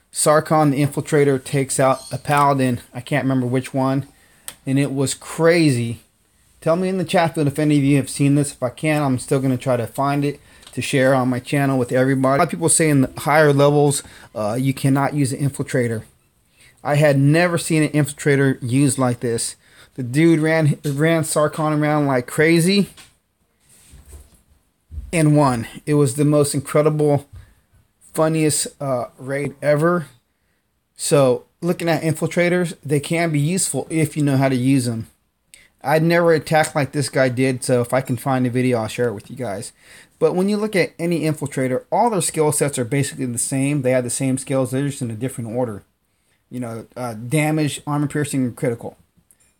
Speaker 1: Sarkon, the Infiltrator, takes out a Paladin. I can't remember which one. And it was crazy. Tell me in the chat field if any of you have seen this. If I can, I'm still going to try to find it to share on my channel with everybody. A lot of people say in the higher levels, you cannot use an Infiltrator. I had never seen an Infiltrator used like this. The dude ran Sarkon around like crazy and won. It was the most incredible, funniest raid ever. So looking at Infiltrators, they can be useful if you know how to use them. I'd never attacked like this guy did, so if I can find a video, I'll share it with you guys. But when you look at any infiltrator, all their skill sets are basically the same. They have the same skills, they're just in a different order. You know, damage, armor piercing, and critical.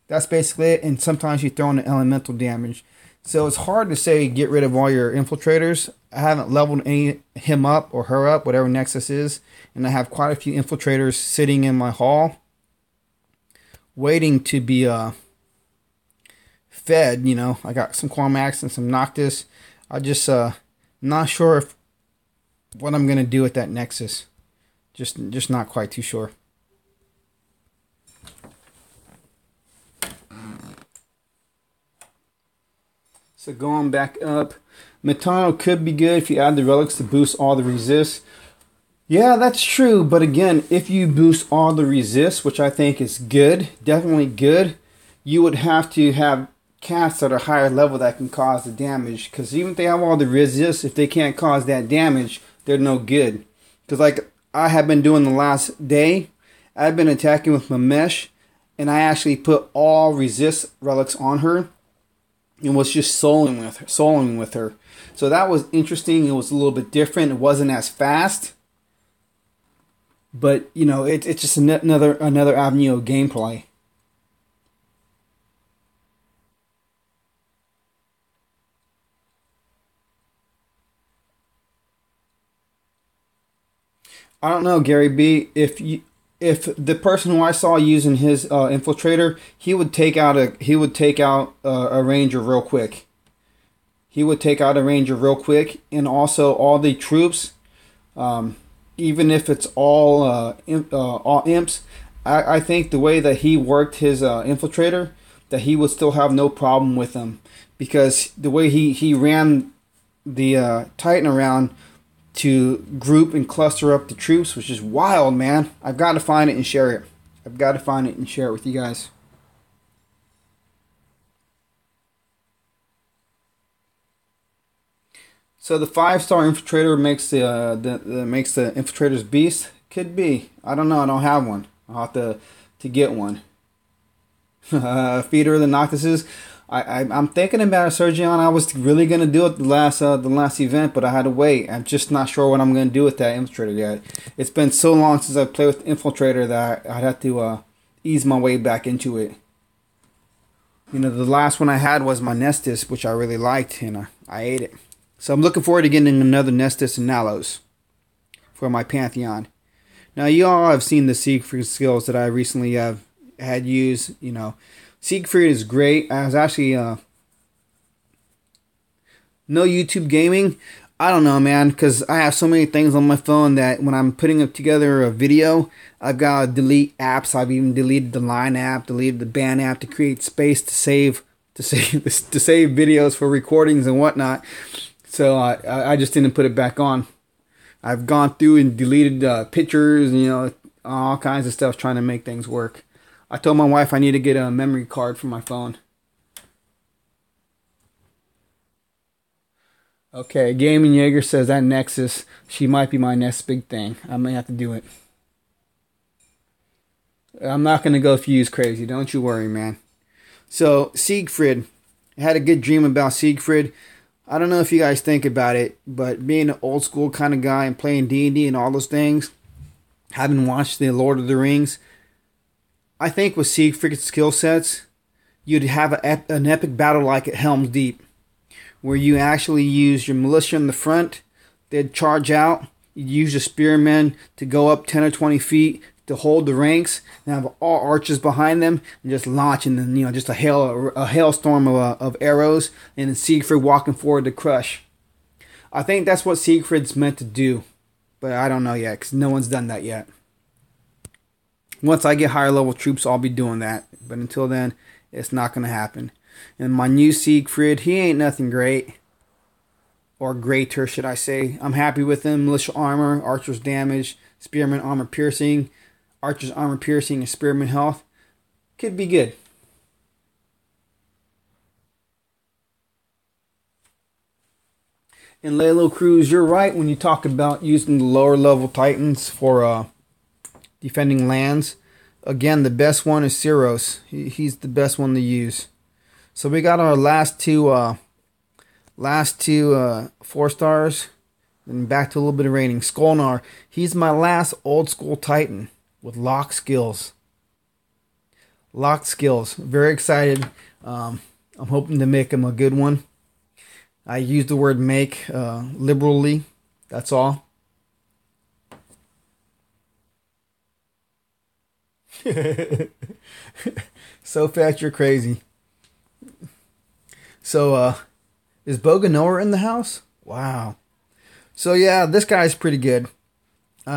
Speaker 1: That's basically it, and sometimes you throw in the elemental damage. So it's hard to say get rid of all your infiltrators. I haven't leveled him up or her up, whatever Nexus is, and I have quite a few infiltrators sitting in my hall, waiting to be fed. You know, I got some Cormax and some Noctis. I just not sure if what I'm gonna do with that Nexus. Just not quite too sure. So going back up, Metano could be good if you add the relics to boost all the resists. Yeah, that's true, but again, if you boost all the resists, which I think is good, definitely good, you would have to have cats that are higher level that can cause the damage. Because even if they have all the resists, if they can't cause that damage, they're no good. Because like I have been doing the last day, I've been attacking with my mesh, and I actually put all resist relics on her, and was just soloing with her. So that was interesting. It was a little bit different. It wasn't as fast, but you know, it's just another avenue of gameplay. I don't know, Gary B. If the person who I saw using his infiltrator, he would take out a ranger real quick. He would take out a ranger real quick, and also all the troops, even if it's all imps. I think the way that he worked his infiltrator, that he would still have no problem with them, because the way he ran the Titan around to group and cluster up the troops, which is wild, man. I've got to find it and share it. I've got to find it and share it with you guys. So the 5-star infiltrator makes makes the infiltrator's beast. Could be. I don't know. I don't have one. I'll have to get one. Feeder of the Noctises. I'm thinking about it, Sergion. I was really gonna do it the last event, but I had to wait. I'm just not sure what I'm gonna do with that infiltrator yet. It's been so long since I played with the infiltrator that I'd have to ease my way back into it. You know, the last one I had was my Nestus, which I really liked, and I ate it. So I'm looking forward to getting another Nestus and Nalos for my Pantheon. Now, you all have seen the Siegfried skills that I recently had used. You know, Siegfried is great. I was actually no YouTube gaming. I don't know, man, because I have so many things on my phone that when I'm putting up together a video, I've got to delete apps. I've even deleted the Line app, deleted the Band app to create space to save videos for recordings and whatnot. So I just didn't put it back on. I've gone through and deleted pictures, you know, all kinds of stuff trying to make things work. I told my wife I need to get a memory card for my phone. Okay, Gaming Jaeger says that Nexus, she might be my next big thing. I may have to do it. I'm not going to go fuse crazy. Don't you worry, man. So, Siegfried. I had a good dream about Siegfried. I don't know if you guys think about it, but being an old school kind of guy and playing D&D and all those things, having watched the Lord of the Rings, I think with Siegfried's skill sets, you'd have an epic battle like at Helm's Deep, where you actually use your militia in the front, they'd charge out, you'd use your spearmen to go up 10 or 20 feet to hold the ranks, and have all archers behind them, and just launch, and then, you know, just a hailstorm of arrows, and then Siegfried walking forward to crush. I think that's what Siegfried's meant to do, but I don't know yet, because no one's done that yet. Once I get higher level troops, I'll be doing that, but until then, it's not going to happen. And my new Siegfried, he ain't nothing great. Or greater, should I say. I'm happy with him. Militia armor, archer's damage, spearman armor piercing, archer's armor piercing, and spearman health. Could be good. And Lalo Cruz, you're right when you talk about using the lower level titans for defending lands. Again, the best one is Cyros. He's the best one to use. So we got our last two 4 stars. And back to a little bit of rating. Skolnar, he's my last old school Titan with lock skills. Locked skills. Very excited. I'm hoping to make him a good one. I use the word make liberally. That's all. So fast, you're crazy. So, is Boganoa in the house? Wow. So yeah, this guy's pretty good.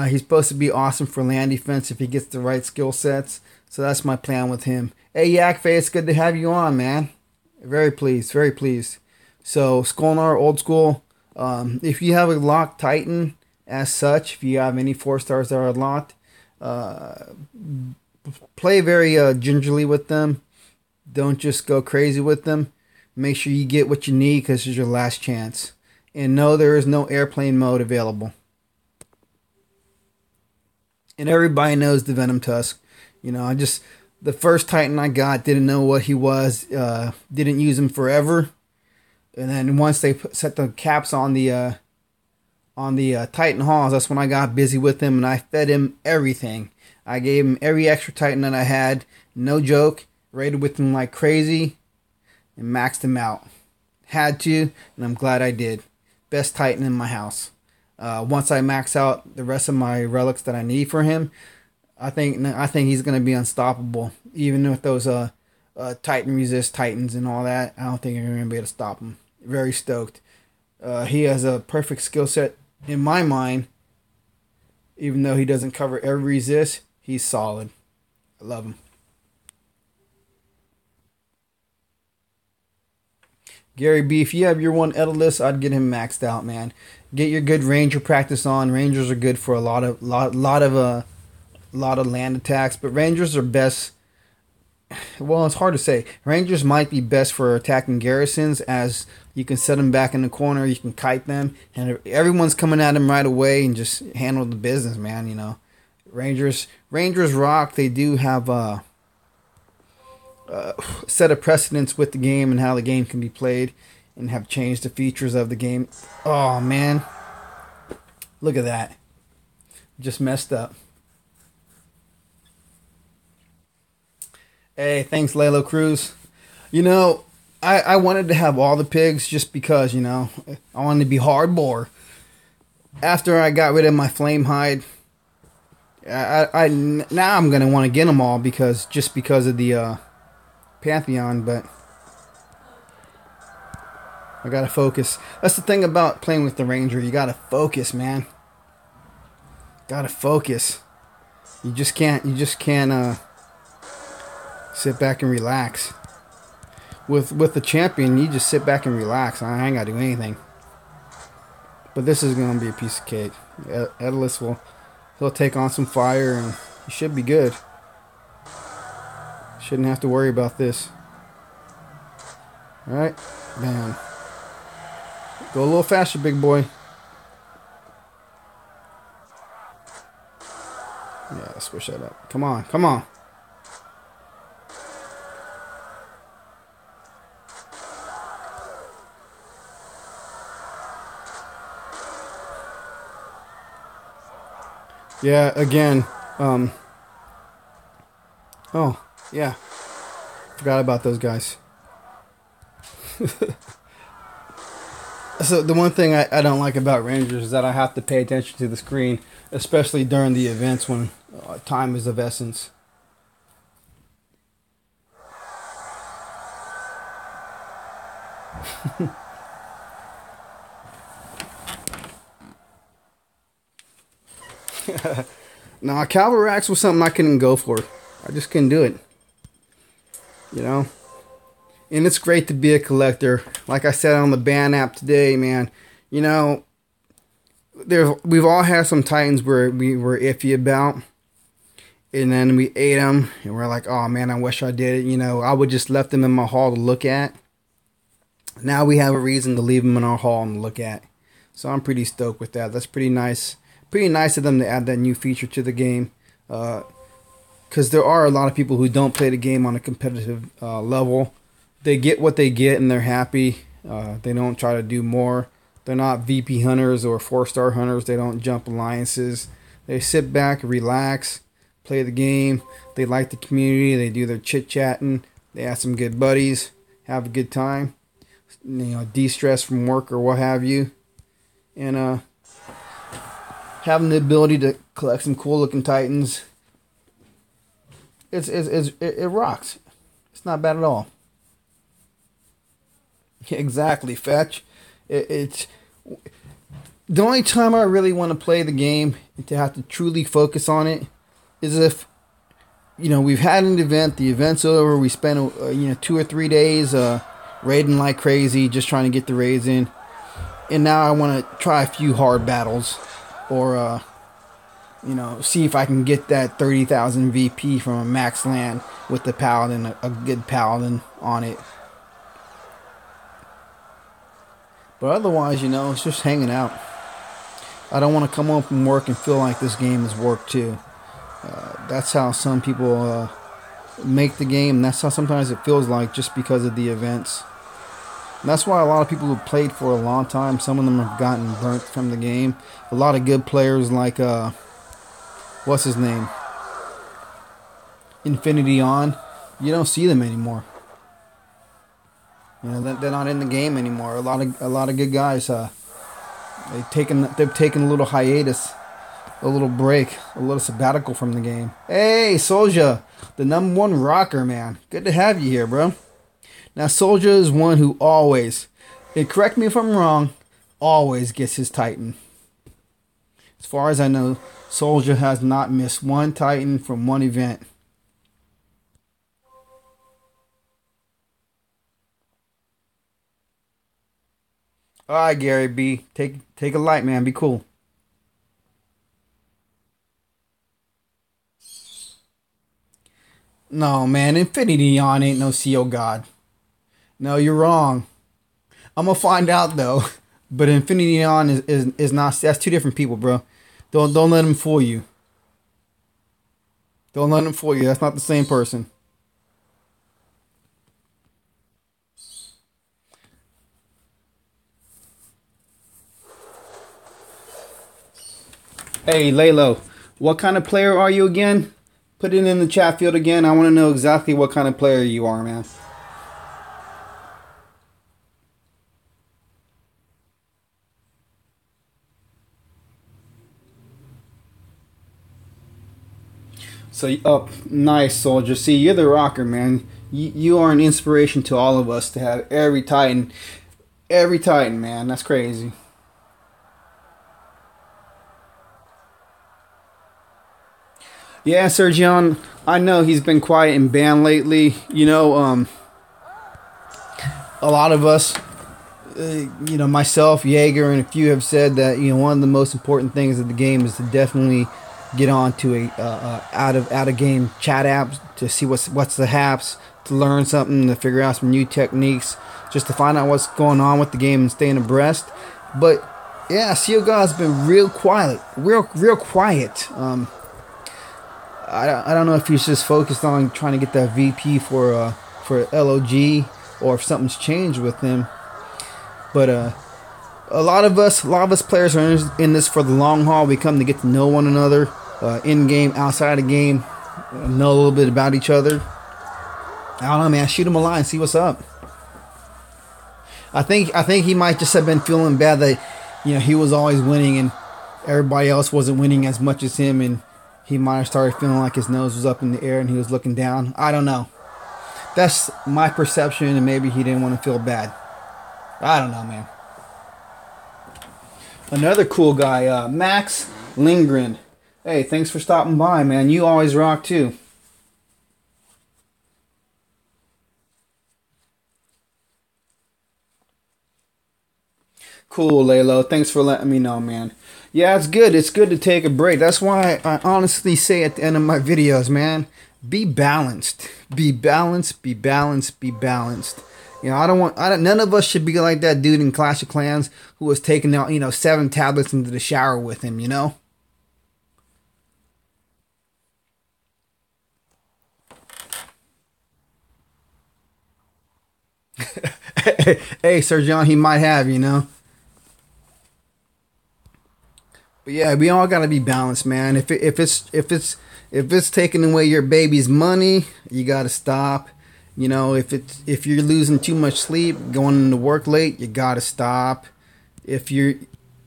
Speaker 1: He's supposed to be awesome for land defense if he gets the right skill sets. So that's my plan with him. Hey, Yak Face, good to have you on, man. Very pleased, very pleased. So Skolnar, old school. If you have a locked Titan as such, if you have any 4 stars that are locked, play very gingerly with them. Don't just go crazy with them. Make sure you get what you need because it's your last chance. And no, there is no airplane mode available. And everybody knows the Venom Tusk. You know, the first Titan I got, didn't know what he was. Didn't use him forever. And then once they set the caps on the Titan Halls, that's when I got busy with him and I fed him everything. I gave him every extra Titan that I had. No joke. Raided with him like crazy. And maxed him out. Had to, and I'm glad I did. Best Titan in my house. Once I max out the rest of my relics that I need for him, I think he's gonna be unstoppable. Even with those Titan resist Titans and all that, I don't think you're gonna be able to stop him. Very stoked. He has a perfect skill set in my mind. Even though he doesn't cover every resist, he's solid. I love him. Gary B, if you have your one Edalus, I'd get him maxed out, man. Get your good Ranger practice on. Rangers are good for a lot of land attacks, but Rangers are best. Well, it's hard to say. Rangers might be best for attacking garrisons, as you can set them back in the corner, you can kite them, and everyone's coming at them right away and just handle the business, man. You know, Rangers rock. They do have set a precedence with the game and how the game can be played, and have changed the features of the game. Oh man, look at that! Just messed up. Hey, thanks, Lalo Cruz. You know, I wanted to have all the pigs just because, you know, I wanted to be hardcore. After I got rid of my flame hide, now I'm gonna want to get them all because of the Pantheon, but I gotta focus. That's the thing about playing with the Ranger. You gotta focus, man. Gotta focus. You just can't sit back and relax. With the champion, you just sit back and relax. I ain't gotta do anything. But this is gonna be a piece of cake. Edalus he'll take on some fire and he should be good. Shouldn't have to worry about this. Alright, bam. Go a little faster, big boy. Yeah, let's switch that up. Come on, come on. Yeah, again, oh, yeah. Forgot about those guys. So the one thing I don't like about Rangers is that I have to pay attention to the screen, especially during the events when time is of essence. Nah, Cavalrax was something I couldn't go for. I just couldn't do it. You know? And it's great to be a collector. Like I said on the ban app today, man. You know, we've all had some Titans where we were iffy about. And then we ate them. And we're like, oh man, I wish I did it. You know, I would just left them in my hall to look at. Now we have a reason to leave them in our hall and look at. So I'm pretty stoked with that. That's pretty nice. Pretty nice of them to add that new feature to the game. Because there are a lot of people who don't play the game on a competitive level. they get what they get and they're happy. They don't try to do more. They're not VP hunters or 4-star hunters. They don't jump alliances. They sit back, relax, play the game. They like the community. They do their chit-chatting. They have some good buddies. Have a good time. De-stress from work or what have you. And having the ability to collect some cool-looking Titans. It rocks. It's not bad at all. Exactly, Fetch. It's the only time I really want to play the game and to have to truly focus on it is if we've had an event, the event's over, we spent 2 or 3 days raiding like crazy, just trying to get the raids in, and now I want to try a few hard battles, or see if I can get that 30,000 VP from a max land with the paladin, a good paladin on it. But otherwise, it's just hanging out. I don't want to come home from work and feel like this game is work too. That's how some people make the game, and that's how sometimes it feels like, just because of the events. And that's why a lot of people who played for a long time, some of them have gotten burnt from the game. A lot of good players like, what's his name? Infinity On. You don't see them anymore. They're not in the game anymore. A lot of good guys. They've taken a little hiatus, a little break, a little sabbatical from the game. Hey, Soldier, the #1 rocker, man. Good to have you here, bro. Now, Soldier is one who always, and correct me if I'm wrong, always gets his Titan. As far as I know, Soldier has not missed one Titan from one event. All right, Gary B. Take a light, man. Be cool. No, man. Infinity On ain't no CO God. No, you're wrong. I'm gonna find out though. But Infinity On is not. That's two different people, bro. Don't let him fool you. Don't let him fool you. That's not the same person. Hey, Laylo, what kind of player are you again? Put it in the chat field again. I want to know exactly what kind of player you are, man. So, nice, Soldier. See, you're the rocker, man. You are an inspiration to all of us to have every Titan, man. That's crazy. Yeah, Sergion, I know he's been quiet and banned lately. A lot of us, myself, Jaeger, and a few have said that one of the most important things of the game is to definitely get on to a out of game chat apps to see what's the haps, to learn something, to figure out some new techniques, just to find out what's going on with the game and staying abreast. But yeah, CO God's been real quiet, real quiet. I don't know if he's just focused on trying to get that VP for LOG, or if something's changed with him. But a lot of us players are in this for the long haul. We come to get to know one another, in game, outside of game, know a little bit about each other. I don't know, man. Shoot him a line, see what's up. I think he might just have been feeling bad that he was always winning and everybody else wasn't winning as much as him, and he might have started feeling like his nose was up in the air and he was looking down. I don't know. That's my perception, and maybe he didn't want to feel bad. I don't know, man. Another cool guy, Max Lindgren. Hey, thanks for stopping by, man. You always rock, too. Cool, Laylo. Thanks for letting me know, man. Yeah, it's good. It's good to take a break. That's why I honestly say at the end of my videos, man, be balanced. Be balanced. Be balanced. Be balanced. None of us should be like that dude in Clash of Clans who was taking out, 7 tablets into the shower with him, Hey, Sir John, he might have, you know. But yeah, we all gotta be balanced, man. If it's taking away your baby's money, you gotta stop. You know, if you're losing too much sleep, going into work late, you gotta stop. If you're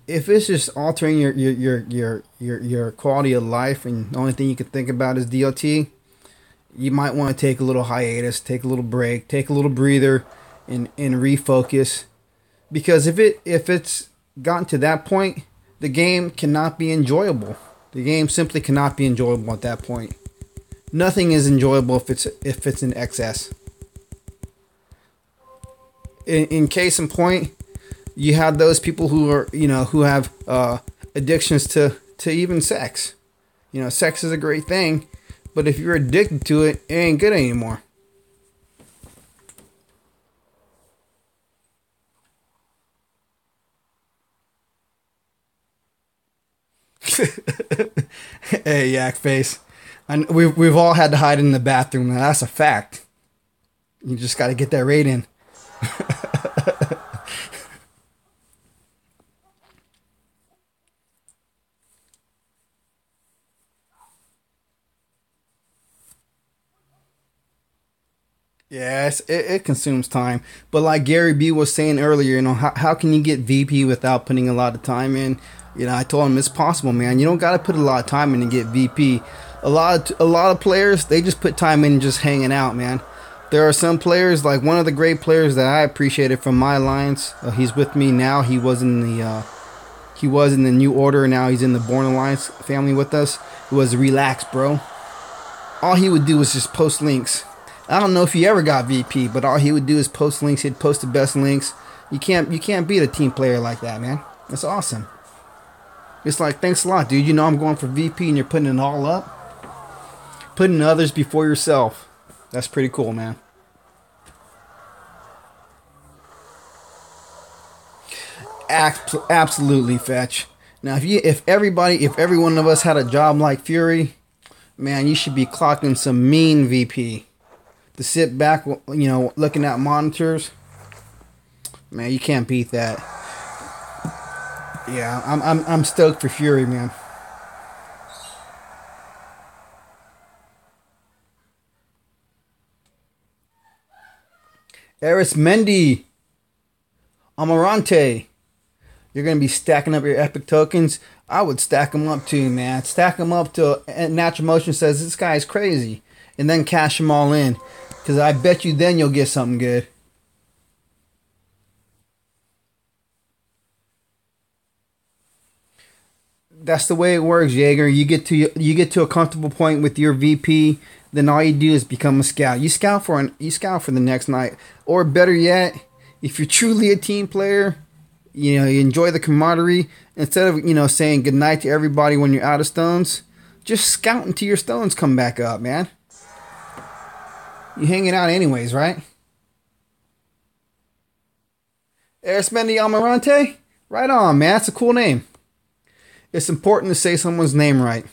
Speaker 1: if it's just altering your quality of life, and the only thing you can think about is DOT, you might want to take a little hiatus, take a little break, take a little breather, and refocus. Because if it's gotten to that point, the game cannot be enjoyable. The game simply cannot be enjoyable at that point. Nothing is enjoyable if it's in excess. In case in point, you have those people who are who have addictions to even sex. You know, sex is a great thing, but if you're addicted to it, it ain't good anymore. Hey, yak face. And we've all had to hide in the bathroom. Now, that's a fact. You just got to get that raid in. Yes, it consumes time. But like Gary B was saying earlier, how can you get VP without putting a lot of time in? I told him it's possible, man. You don't got to put a lot of time in to get VP. A lot of players, they just put time in just hanging out, man. There are some players, like one of the great players that I appreciated from my alliance. He's with me now. He was in the New Order. Now he's in the Born Alliance family with us. It was Relax, bro. All he would do was just post links. I don't know if he ever got VP, but all he would do is post links. He'd post the best links. You can't beat a team player like that, man. That's awesome. It's like, thanks a lot, dude. You know I'm going for VP and you're putting it all up. Putting others before yourself. That's pretty cool, man. Absolutely, Fetch. Now, if every one of us had a job like Fury, man, you should be clocking some mean VP. To sit back, looking at monitors, man, you can't beat that. Yeah, I'm stoked for Fury, man. Eris Mendy, Amarante, you're gonna be stacking up your epic tokens. I would stack them up too, man. Stack them up till Natural Motion says this guy's crazy, and then cash them all in. Because I bet you then you'll get something good. That's the way it works, Jaeger. You get to a comfortable point with your VP, then all you do is become a scout. You scout for the next night, or better yet, if you're truly a team player, you enjoy the camaraderie. Instead of saying goodnight to everybody when you're out of stones, just scout until your stones come back up, man. You hanging out anyways, right? Erismendi Almirante? Right on, man. That's a cool name. It's important to say someone's name right.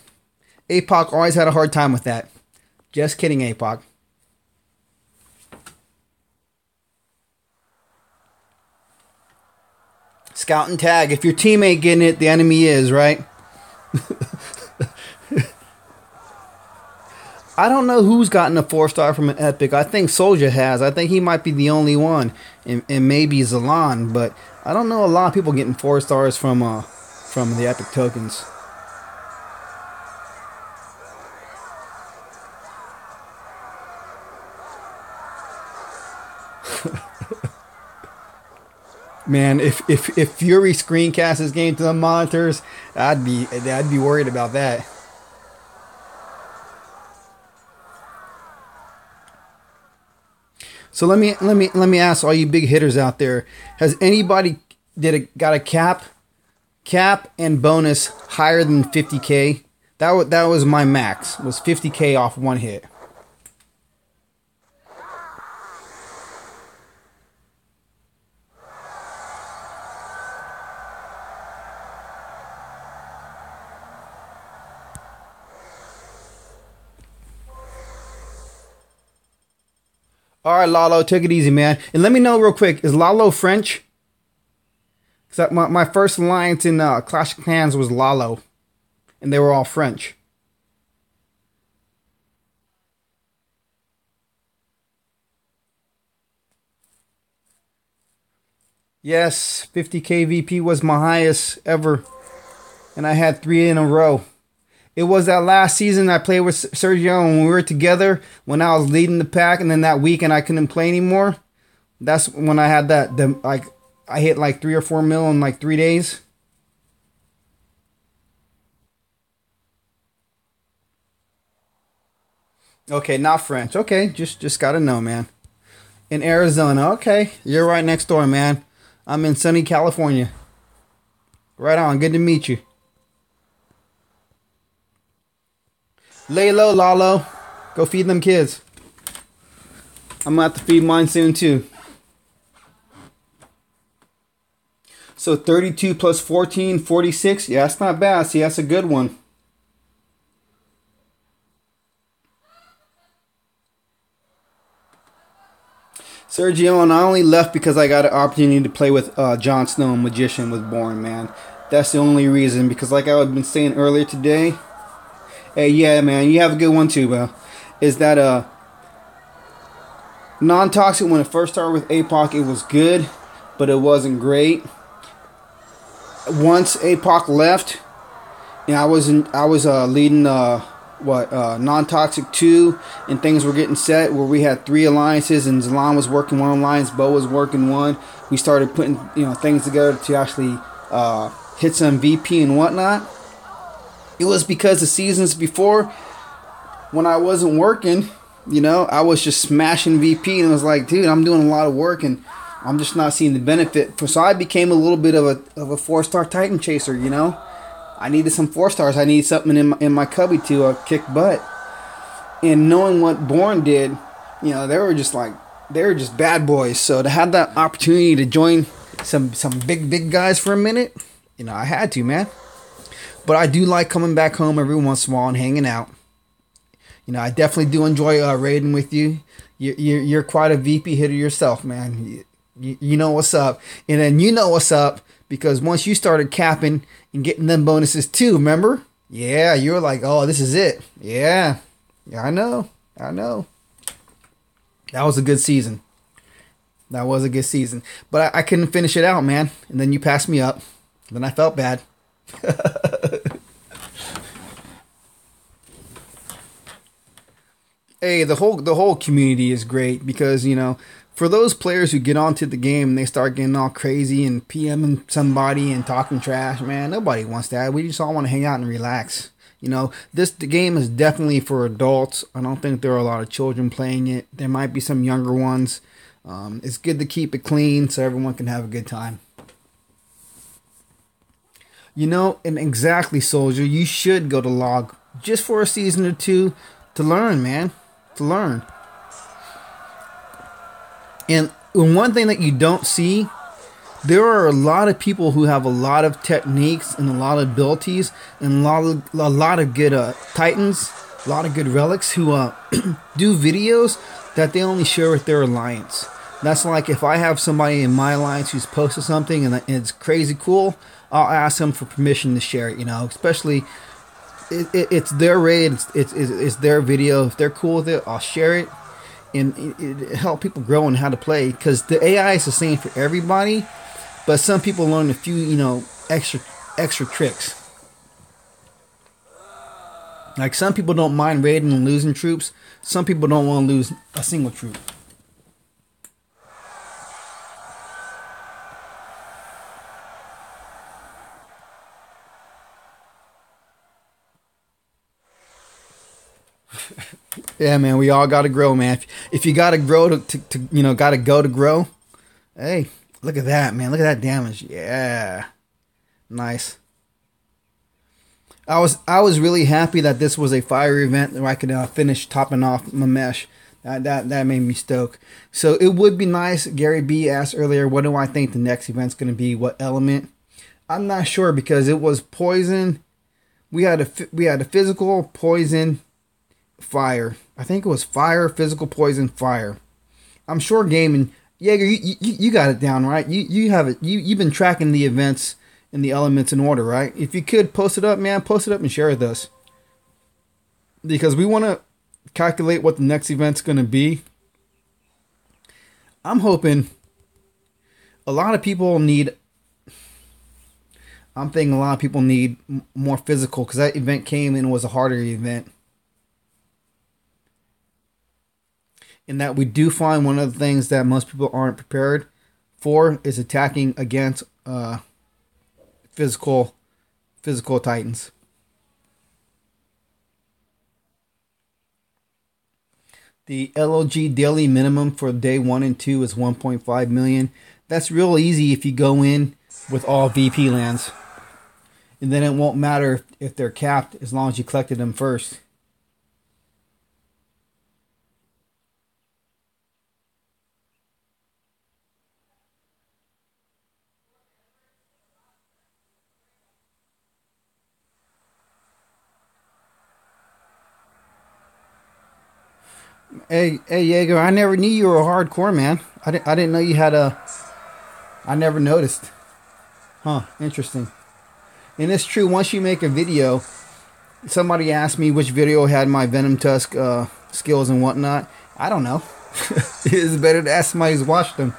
Speaker 1: APOC always had a hard time with that. Just kidding, APOC. Scout and tag. If your team ain't getting it, the enemy is, right? I don't know who's gotten a 4-star from an epic. I think Soldier has. I think he might be the only one, and maybe Zalan. But I don't know a lot of people getting 4 stars from the epic tokens. Man, if Fury screencasts his game to the monitors, I'd be worried about that. So let me ask all you big hitters out there: has anybody got a cap and bonus higher than 50K? That was my max. Was 50K off one hit. All right, Lalo, take it easy, man. And let me know real quick, is Lalo French? Because my first alliance in Clash of Clans was Lalo. And they were all French. Yes, 50k VP was my highest ever. And I had 3 in a row. It was that last season I played with Sergio and we were together when I was leading the pack, and then that weekend I couldn't play anymore. That's when I had that, I hit like 3 or 4 mil in like 3 days. Okay, not French. Okay, just gotta know, man. In Arizona. Okay, you're right next door, man. I'm in sunny California. Right on. Good to meet you. Lay low, Lalo. Go feed them kids. I'm gonna have to feed mine soon too. So 32 plus 14, 46. Yeah, that's not bad. See, that's a good one. Sergio, and I only left because I got an opportunity to play with Jon Snow and Magician with Born, man. That's the only reason. Because like I've been saying earlier today, hey, yeah, man, you have a good one too, bro. Is that non-toxic when it first started with APOC, it was good, but it wasn't great. Once APOC left, and I was leading non-toxic 2, and things were getting set where we had 3 alliances, and Zalan was working one alliance, Bo was working one. We started putting things together to actually hit some VP and whatnot. It was because the seasons before, when I wasn't working, I was just smashing VP, and it was like, dude, I'm doing a lot of work and I'm just not seeing the benefit. So I became a little bit of a 4-star Titan chaser, I needed some 4 stars. I needed something in my cubby to kick butt. And knowing what Born did, they were just bad boys. So to have that opportunity to join some big guys for a minute, I had to, man. But I do like coming back home every once in a while and hanging out. I definitely do enjoy raiding with you. You're quite a VP hitter yourself, man. You know what's up. And then you know what's up because once you started capping and getting them bonuses too, remember? Yeah, you were like, oh, this is it. Yeah, I know. That was a good season. But I couldn't finish it out, man. And then you passed me up. Then I felt bad. Hey, the whole community is great because, for those players who get onto the game and they start getting all crazy and PMing somebody and talking trash, man, nobody wants that. We just all want to hang out and relax. The game is definitely for adults. I don't think there are a lot of children playing it. There might be some younger ones. It's good to keep it clean so everyone can have a good time. And exactly, Soldier, you should go to log just for a season or 2 to learn, man. To learn. And one thing that you don't see, there are a lot of people who have a lot of techniques and a lot of abilities and a lot of good titans, a lot of good relics who do videos that they only share with their alliance. That's like if I have somebody in my alliance who's posted something and it's crazy cool, I'll ask them for permission to share it, especially it's their raid, it's their video. If they're cool with it, I'll share it. And it help people grow in how to play because the AI is the same for everybody, but some people learn a few extra tricks. Like some people don't mind raiding and losing troops. Some people don't want to lose a single troop. Yeah, man, we all got to grow, man. If you got to grow got to go to grow. Hey, look at that, man. Look at that damage. Yeah. Nice. I was really happy that this was a fire event where I could finish topping off my mesh. That made me stoke. So it would be nice. Gary B asked earlier, what do I think the next event's going to be? What element? I'm not sure because it was poison. We had a physical, poison, fire. I think it was fire, physical, poison, fire. I'm sure gaming, Jaeger, you got it down, right? You have it. You've been tracking the events and the elements in order, right? If you could post it up, man, post it up and share with us because we want to calculate what the next event's going to be. I'm hoping a lot of people need. I'm thinking a lot of people need more physical because that event came and was a harder event. And that we do find one of the things that most people aren't prepared for is attacking against physical titans. The LOG daily minimum for day 1 and 2 is 1.5 million. That's real easy if you go in with all VP lands. And then it won't matter if they're capped as long as you collected them first. Hey, Jaeger, I never knew you were a hardcore man. I didn't know you had a. I never noticed. Huh? Interesting. And it's true. Once you make a video, somebody asked me which video had my Venom Tusk skills and whatnot. I don't know. It's better to ask somebody who's watched them.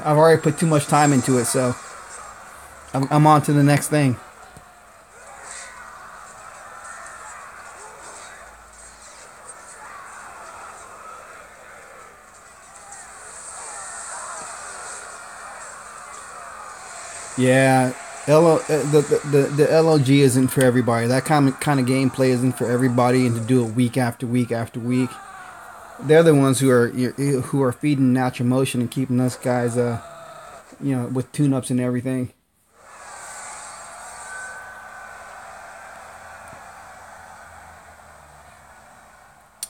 Speaker 1: I've already put too much time into it, so I'm on to the next thing. Yeah, the LOG isn't for everybody. That kind of gameplay isn't for everybody, and to do it week after week after week, they're the ones who are feeding natural motion and keeping us guys, with tune-ups and everything.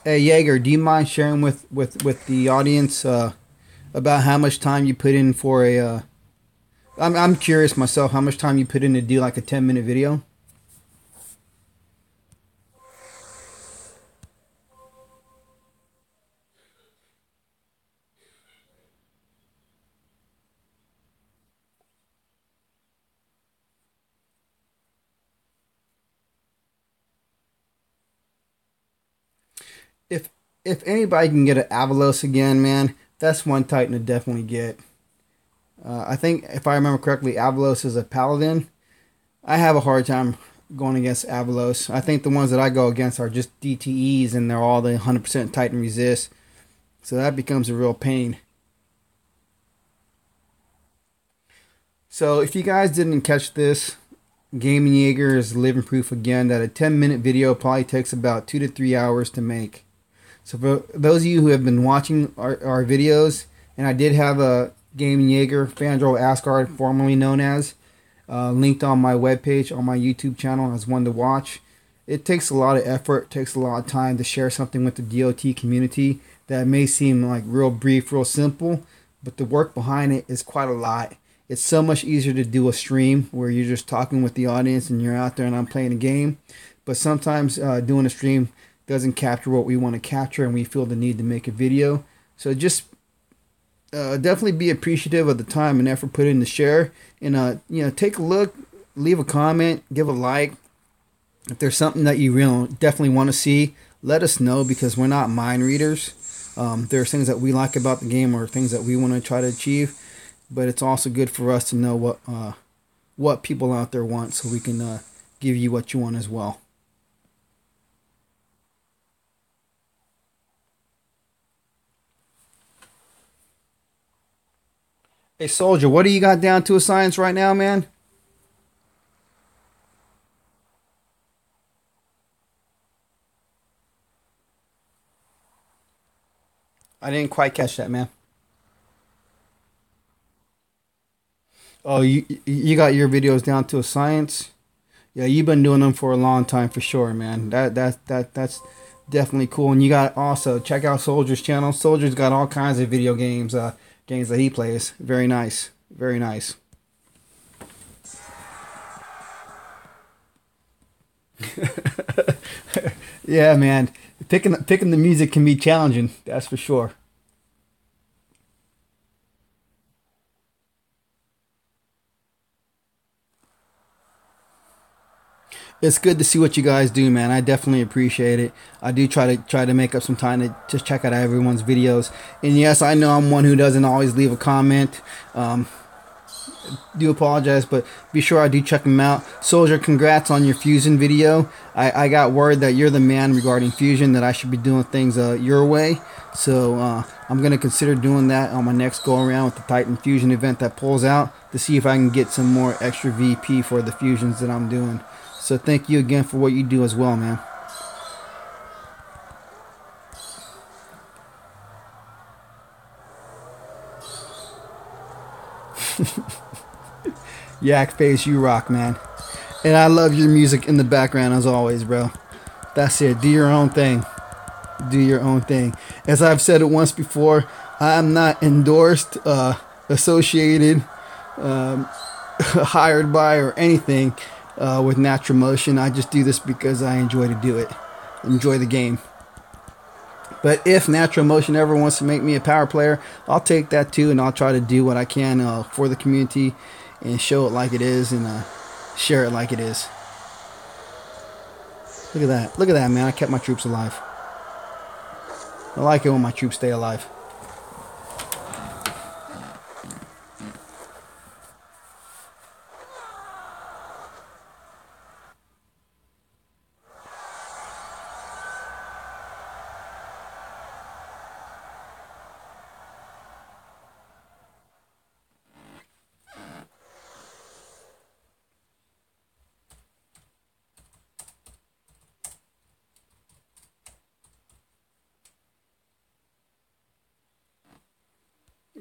Speaker 1: Hey Jaeger, do you mind sharing with the audience about how much time you put in for a? I'm curious myself how much time you put in to do like a 10-minute video. If if anybody can get an Avalos again, man, that's one Titan to definitely get. I think if I remember correctly, Avalos is a Paladin. I have a hard time going against Avalos. I think the ones that I go against are just DTEs, and they're all the 100% Titan resist. So that becomes a real pain. So if you guys didn't catch this, Gaming Jaeger is living proof again that a 10-minute video probably takes about 2 to 3 hours to make. So for those of you who have been watching our videos, and I did have a Gaming Jaeger Fandral Asgard, formerly known as, linked on my webpage, on my YouTube channel as one to watch. It takes a lot of effort, takes a lot of time to share something with the DOT community that may seem like real brief, real simple, but the work behind it is quite a lot. It's so much easier to do a stream where you're just talking with the audience and you're out there and I'm playing a game. But sometimes doing a stream doesn't capture what we want to capture, and we feel the need to make a video. So just definitely be appreciative of the time and effort put in to share. And take a look, leave a comment, give a like. If there's something that you definitely want to see, let us know, because we're not mind readers. There's things that we like about the game or things that we want to try to achieve. But it's also good for us to know what people out there want, so we can give you what you want as well. Hey Soldier, what do you got down to a science right now, man? I didn't quite catch that, man. Oh, you got your videos down to a science. Yeah, you've been doing them for a long time for sure, man. That's definitely cool. And you got also check out Soldier's channel. Soldier's got all kinds of video games, games that he plays. Very nice, very nice. Yeah, man. Picking the music can be challenging. That's for sure. It's good to see what you guys do, man. I definitely appreciate it. I do try to make up some time to just check out everyone's videos. And yes, I know I'm one who doesn't always leave a comment. Do apologize, but be sure I do check them out. Soldier, congrats on your Fusion video. I got word that you're the man regarding Fusion, that I should be doing things your way. So I'm going to consider doing that on my next go around with the Titan Fusion event that pulls out, to see if I can get some more extra VP for the fusions that I'm doing. So thank you again for what you do as well, man. Yak Face, you rock, man. And I love your music in the background as always, bro. That's it. Do your own thing. Do your own thing. As I've said it once before, I am not endorsed, associated, hired by, or anything with Natural Motion. I just do this because I enjoy to do it. Enjoy the game. But if Natural Motion ever wants to make me a power player, I'll take that too, and I'll try to do what I can for the community and show it like it is, and share it like it is. Look at that. Look at that, man. I kept my troops alive. I like it when my troops stay alive.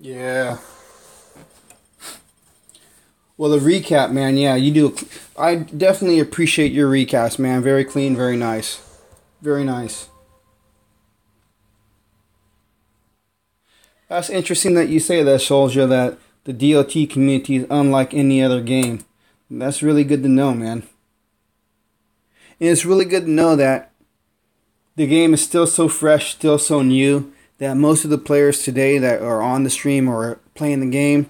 Speaker 1: Yeah. Well, the recap, man, yeah, you do. I definitely appreciate your recaps, man. Very clean, very nice. Very nice. That's interesting that you say that, Soldier, that the DOT community is unlike any other game. That's really good to know, man. And it's really good to know that the game is still so fresh, still so new, that most of the players today that are on the stream or playing the game,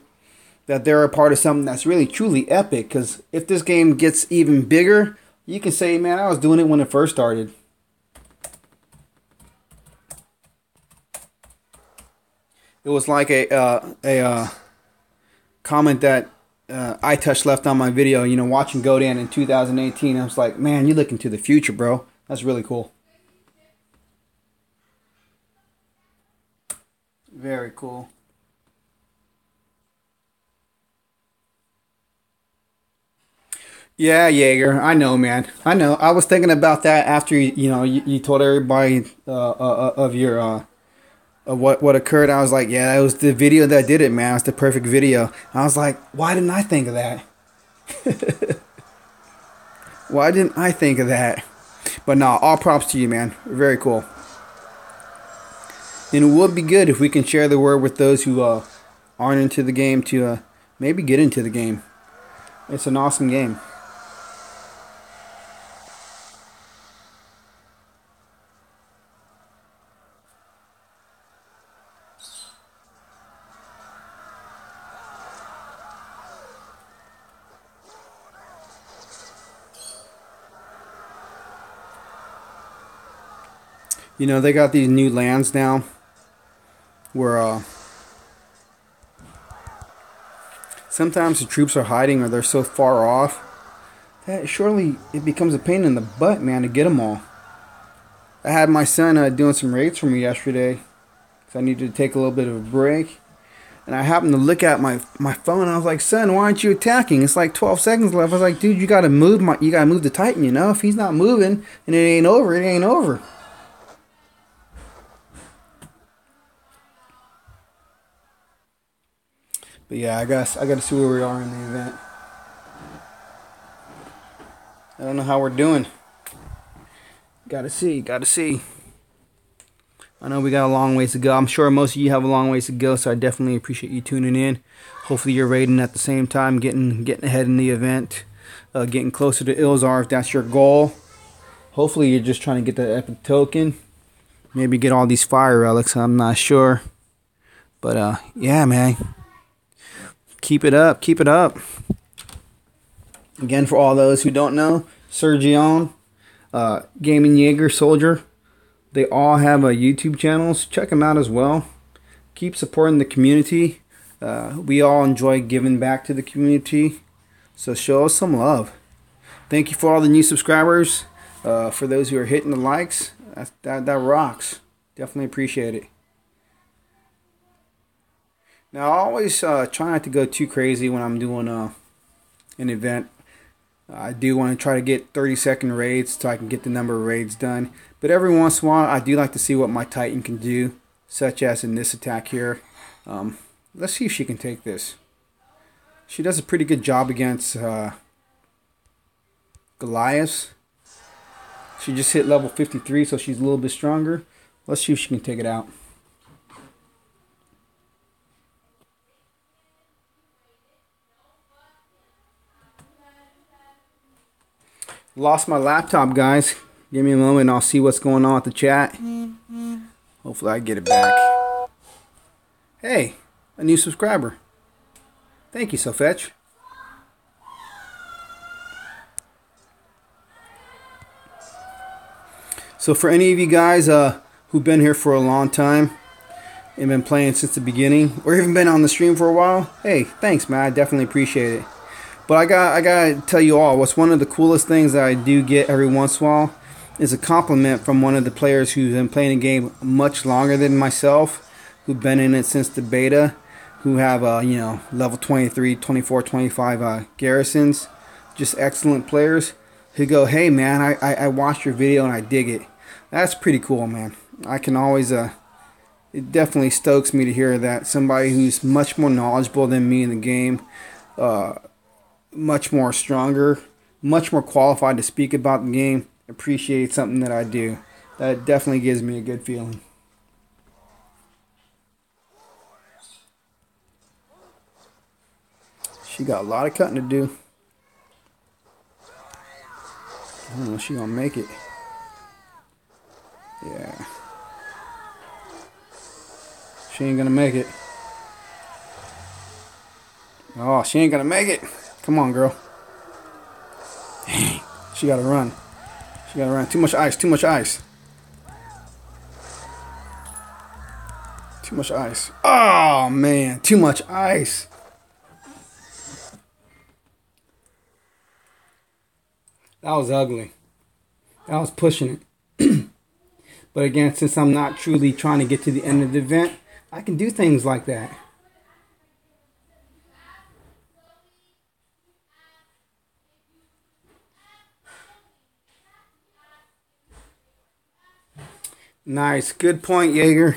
Speaker 1: that they're a part of something that's really truly epic. Because if this game gets even bigger, you can say, man, I was doing it when it first started. It was like a comment that iTouch left on my video, you know, watching Godan in 2018. I was like, man, you look into the future, bro. That's really cool. Very cool. Yeah, Jaeger. I know, man. I know. I was thinking about that after you told everybody of your of what occurred. I was like, yeah, it was the video that did it, man. It's the perfect video. I was like, why didn't I think of that? Why didn't I think of that? But no, all props to you, man. Very cool. And it would be good if we can share the word with those who aren't into the game to maybe get into the game. It's an awesome game. You know, they got these new lands now where sometimes the troops are hiding or they're so far off that surely it becomes a pain in the butt, man, to get them all. I had my son doing some raids for me yesterday because I needed to take a little bit of a break. And I happened to look at my phone and I was like, son, why aren't you attacking? It's like 12 seconds left. I was like, dude, you gotta move the Titan, you know? If he's not moving and it ain't over, it ain't over. But yeah, I gotta see where we are in the event. I don't know how we're doing. Gotta see. I know we got a long ways to go. I'm sure most of you have a long ways to go, so I definitely appreciate you tuning in. Hopefully you're raiding at the same time, getting ahead in the event, getting closer to Ilzar if that's your goal. Hopefully you're just trying to get that epic token. Maybe get all these fire relics, I'm not sure. But yeah, man. Keep it up. Again, for all those who don't know, Sergion, Gaming Jaeger Soldier. They all have YouTube channels. Check them out as well. Keep supporting the community. We all enjoy giving back to the community. So show us some love. Thank you for all the new subscribers. For those who are hitting the likes, that rocks. Definitely appreciate it. Now, I always try not to go too crazy when I'm doing an event. I do want to try to get 30-second raids so I can get the number of raids done. But every once in a while, I do like to see what my Titan can do, such as in this attack here. Let's see if she can take this. She does a pretty good job against Goliaths. She just hit level 53, so she's a little bit stronger. Let's see if she can take it out. Lost my laptop, guys. Give me a moment and I'll see what's going on with the chat. Hopefully I get it back. Hey, a new subscriber. Thank you, SoFetch. So for any of you guys who've been here for a long time and been playing since the beginning, or even been on the stream for a while, hey, thanks, man. I definitely appreciate it. But I gotta tell you all, what's one of the coolest things that I do get every once in a while is a compliment from one of the players who's been playing the game much longer than myself, who've been in it since the beta, who have you know, level 23, 24, 25 garrisons, just excellent players, who go, hey man, I watched your video and I dig it. That's pretty cool, man. I can always it definitely stokes me to hear that somebody who's much more knowledgeable than me in the game, much more stronger, much more qualified to speak about the game, appreciate something that I do. That definitely gives me a good feeling. She got a lot of cutting to do. I don't know if she's gonna make it. Yeah. She ain't gonna make it. Oh, she ain't gonna make it. Come on, girl. Dang. She gotta run. She gotta run. Too much ice. Too much ice. Too much ice. Oh, man. Too much ice. That was ugly. That was pushing it. But again, since I'm not truly trying to get to the end of the event, I can do things like that. Nice. Good point, Jaeger.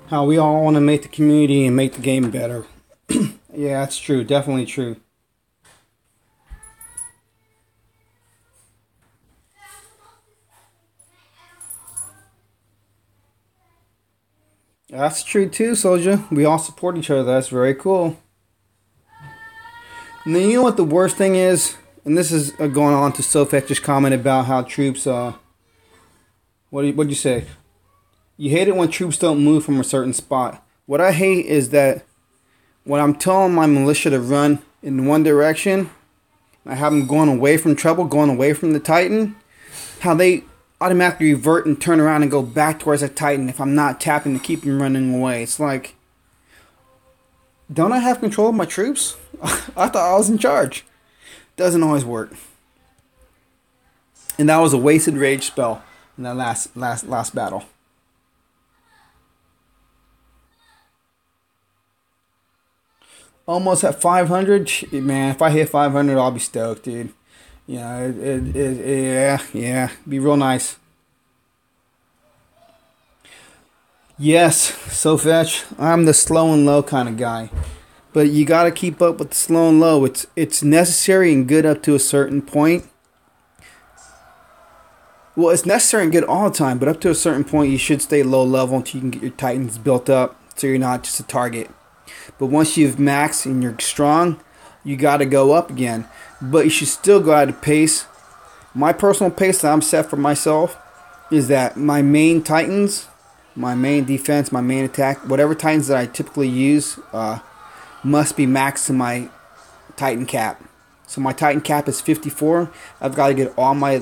Speaker 1: How we all want to make the community and make the game better. Yeah, that's true. Definitely true. That's true too, Soldier. We all support each other. That's very cool. And then you know what the worst thing is? And this is going on to SoFetch's comment about how troops... What'd you say? You hate it when troops don't move from a certain spot. What I hate is that when I'm telling my militia to run in one direction, I have them going away from trouble, going away from the Titan, how they automatically revert and turn around and go back towards the Titan if I'm not tapping to keep them running away. It's like, don't I have control of my troops? I thought I was in charge. Doesn't always work. And that was a wasted rage spell in that last battle. Almost at 500. Man, if I hit 500, I'll be stoked, dude. Yeah, be real nice. Yes, SoFetch, I'm the slow and low kind of guy. But you got to keep up with the slow and low. It's necessary and good up to a certain point. Well, it's necessary and good all the time, but up to a certain point, you should stay low level until you can get your Titans built up so you're not just a target. But once you've maxed and you're strong, you got to go up again. But you should still go at a pace. My personal pace that I'm set for myself is that my main Titans, my main defense, my main attack, whatever Titans that I typically use, must be maxed to my Titan cap. So my Titan cap is 54. I've got to get all my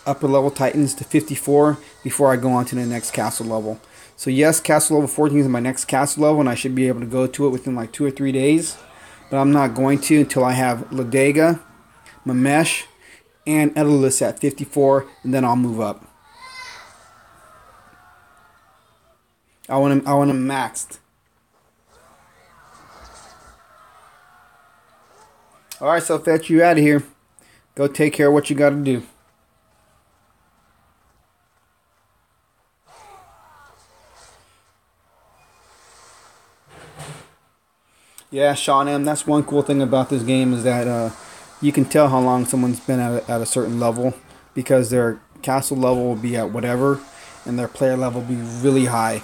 Speaker 1: upper level Titans to 54 before I go on to the next castle level. So yes, castle level 14 is my next castle level, and I should be able to go to it within like 2 or 3 days. But I'm not going to until I have Ladega, Mamesh, and Edelus at 54, and then I'll move up. I want him maxed. Alright, so fetch you out of here. Go take care of what you got to do. Yeah, Sean M, that's one cool thing about this game is that you can tell how long someone's been at a certain level, because their castle level will be at whatever and their player level will be really high.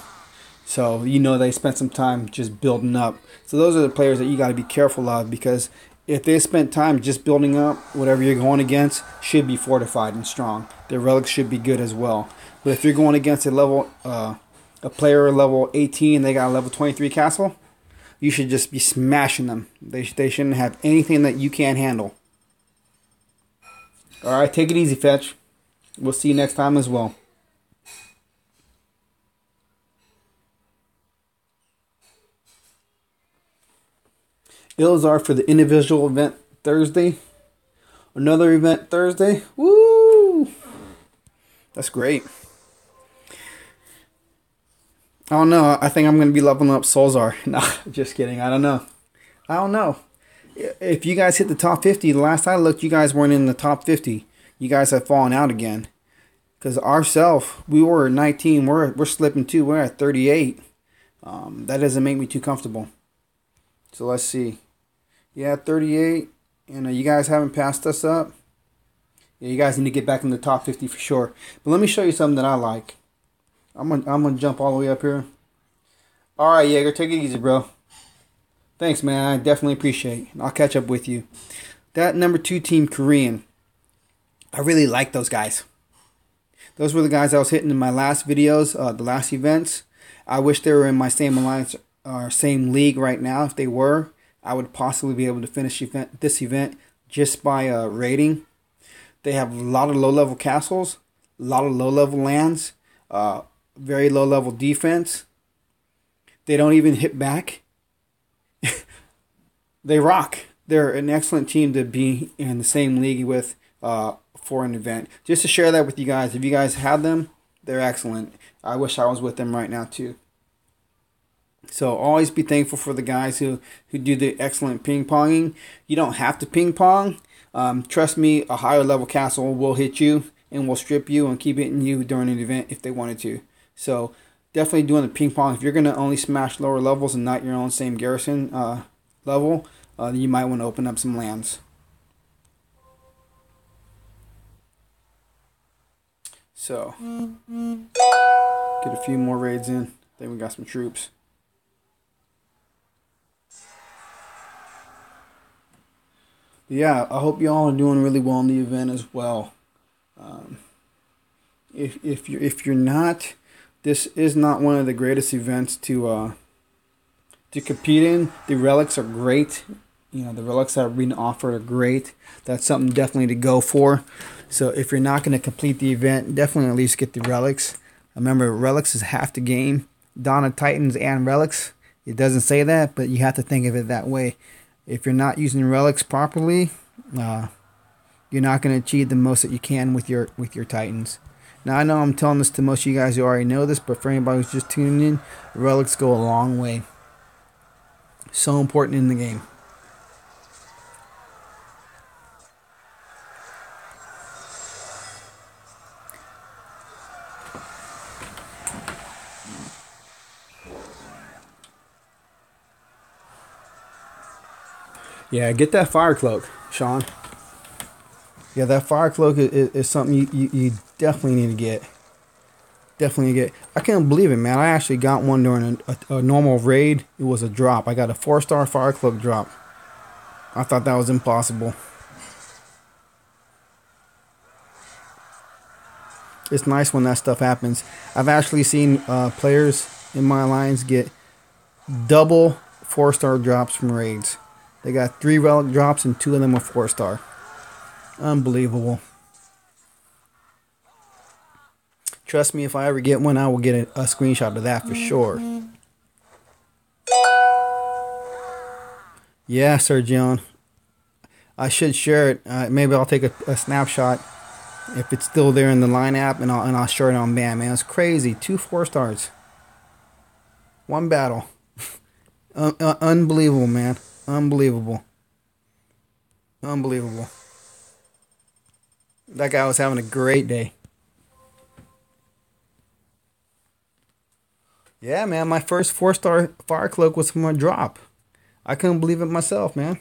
Speaker 1: So you know they spent some time just building up. So those are the players that you got to be careful of, because if they spent time just building up, whatever you're going against should be fortified and strong. Their relics should be good as well. But if you're going against a player level 18 and they got a level 23 castle, you should just be smashing them. They shouldn't have anything that you can't handle. Alright, take it easy, Fetch. We'll see you next time as well. Ilzar for the individual event Thursday. Another event Thursday. Woo! That's great. I don't know. I think I'm going to be leveling up Solzar. No, just kidding. I don't know. If you guys hit the top 50, the last I looked, you guys weren't in the top 50. You guys have fallen out again. Because ourselves, we were at 19. We're slipping too. We're at 38. That doesn't make me too comfortable. So let's see. Yeah, 38. And you guys haven't passed us up. Yeah, you guys need to get back in the top 50 for sure. But let me show you something that I like. I'm gonna jump all the way up here. Alright, Jaeger, take it easy, bro. Thanks, man. I definitely appreciate it. I'll catch up with you. That number 2 team, Korean. I really like those guys. Those were the guys I was hitting in my last videos, the last events. I wish they were in my same alliance or same league right now. If they were, I would possibly be able to finish this event just by rating. They have a lot of low-level castles, a lot of low-level lands, very low-level defense. They don't even hit back. They rock. They're an excellent team to be in the same league with for an event. Just to share that with you guys. If you guys have them, they're excellent. I wish I was with them right now too. So always be thankful for the guys who do the excellent ping-ponging. You don't have to ping-pong. Trust me, a higher level castle will hit you and will strip you and keep hitting you during an event if they wanted to. So definitely doing the ping-pong. If you're going to only smash lower levels and not your own same garrison level, you might want to open up some lands. So get a few more raids in. Then we got some troops. Yeah, I hope y'all are doing really well in the event as well. If you're not, this is not one of the greatest events to compete in. The relics are great. You know, the relics that are being offered are great. That's something definitely to go for. So if you're not going to complete the event, definitely at least get the relics. Remember, relics is half the game. Dawn of Titans and relics. It doesn't say that, but you have to think of it that way. If you're not using relics properly, you're not going to achieve the most that you can with your Titans. Now, I know I'm telling this to most of you guys who already know this, but for anybody who's just tuning in, relics go a long way. So important in the game. Yeah, get that fire cloak, Sean. Yeah, that fire cloak is something you definitely need to get. Definitely get. I can't believe it, man. I actually got one during a normal raid. It was a drop. I got a 4-star fire cloak drop. I thought that was impossible. It's nice when that stuff happens. I've actually seen players in my alliance get double 4-star drops from raids. They got 3 relic drops and 2 of them are 4-star. Unbelievable. Trust me, if I ever get one, I will get a screenshot of that for sure. Yeah, Sir John. I should share it. Maybe I'll take a snapshot if it's still there in the line app, and I'll share it on BAM. Man, it's crazy. 2 4-stars. 1 battle. Unbelievable, man. Unbelievable. Unbelievable. That guy was having a great day. Yeah, man. My first 4-star fire cloak was from a drop. I couldn't believe it myself, man.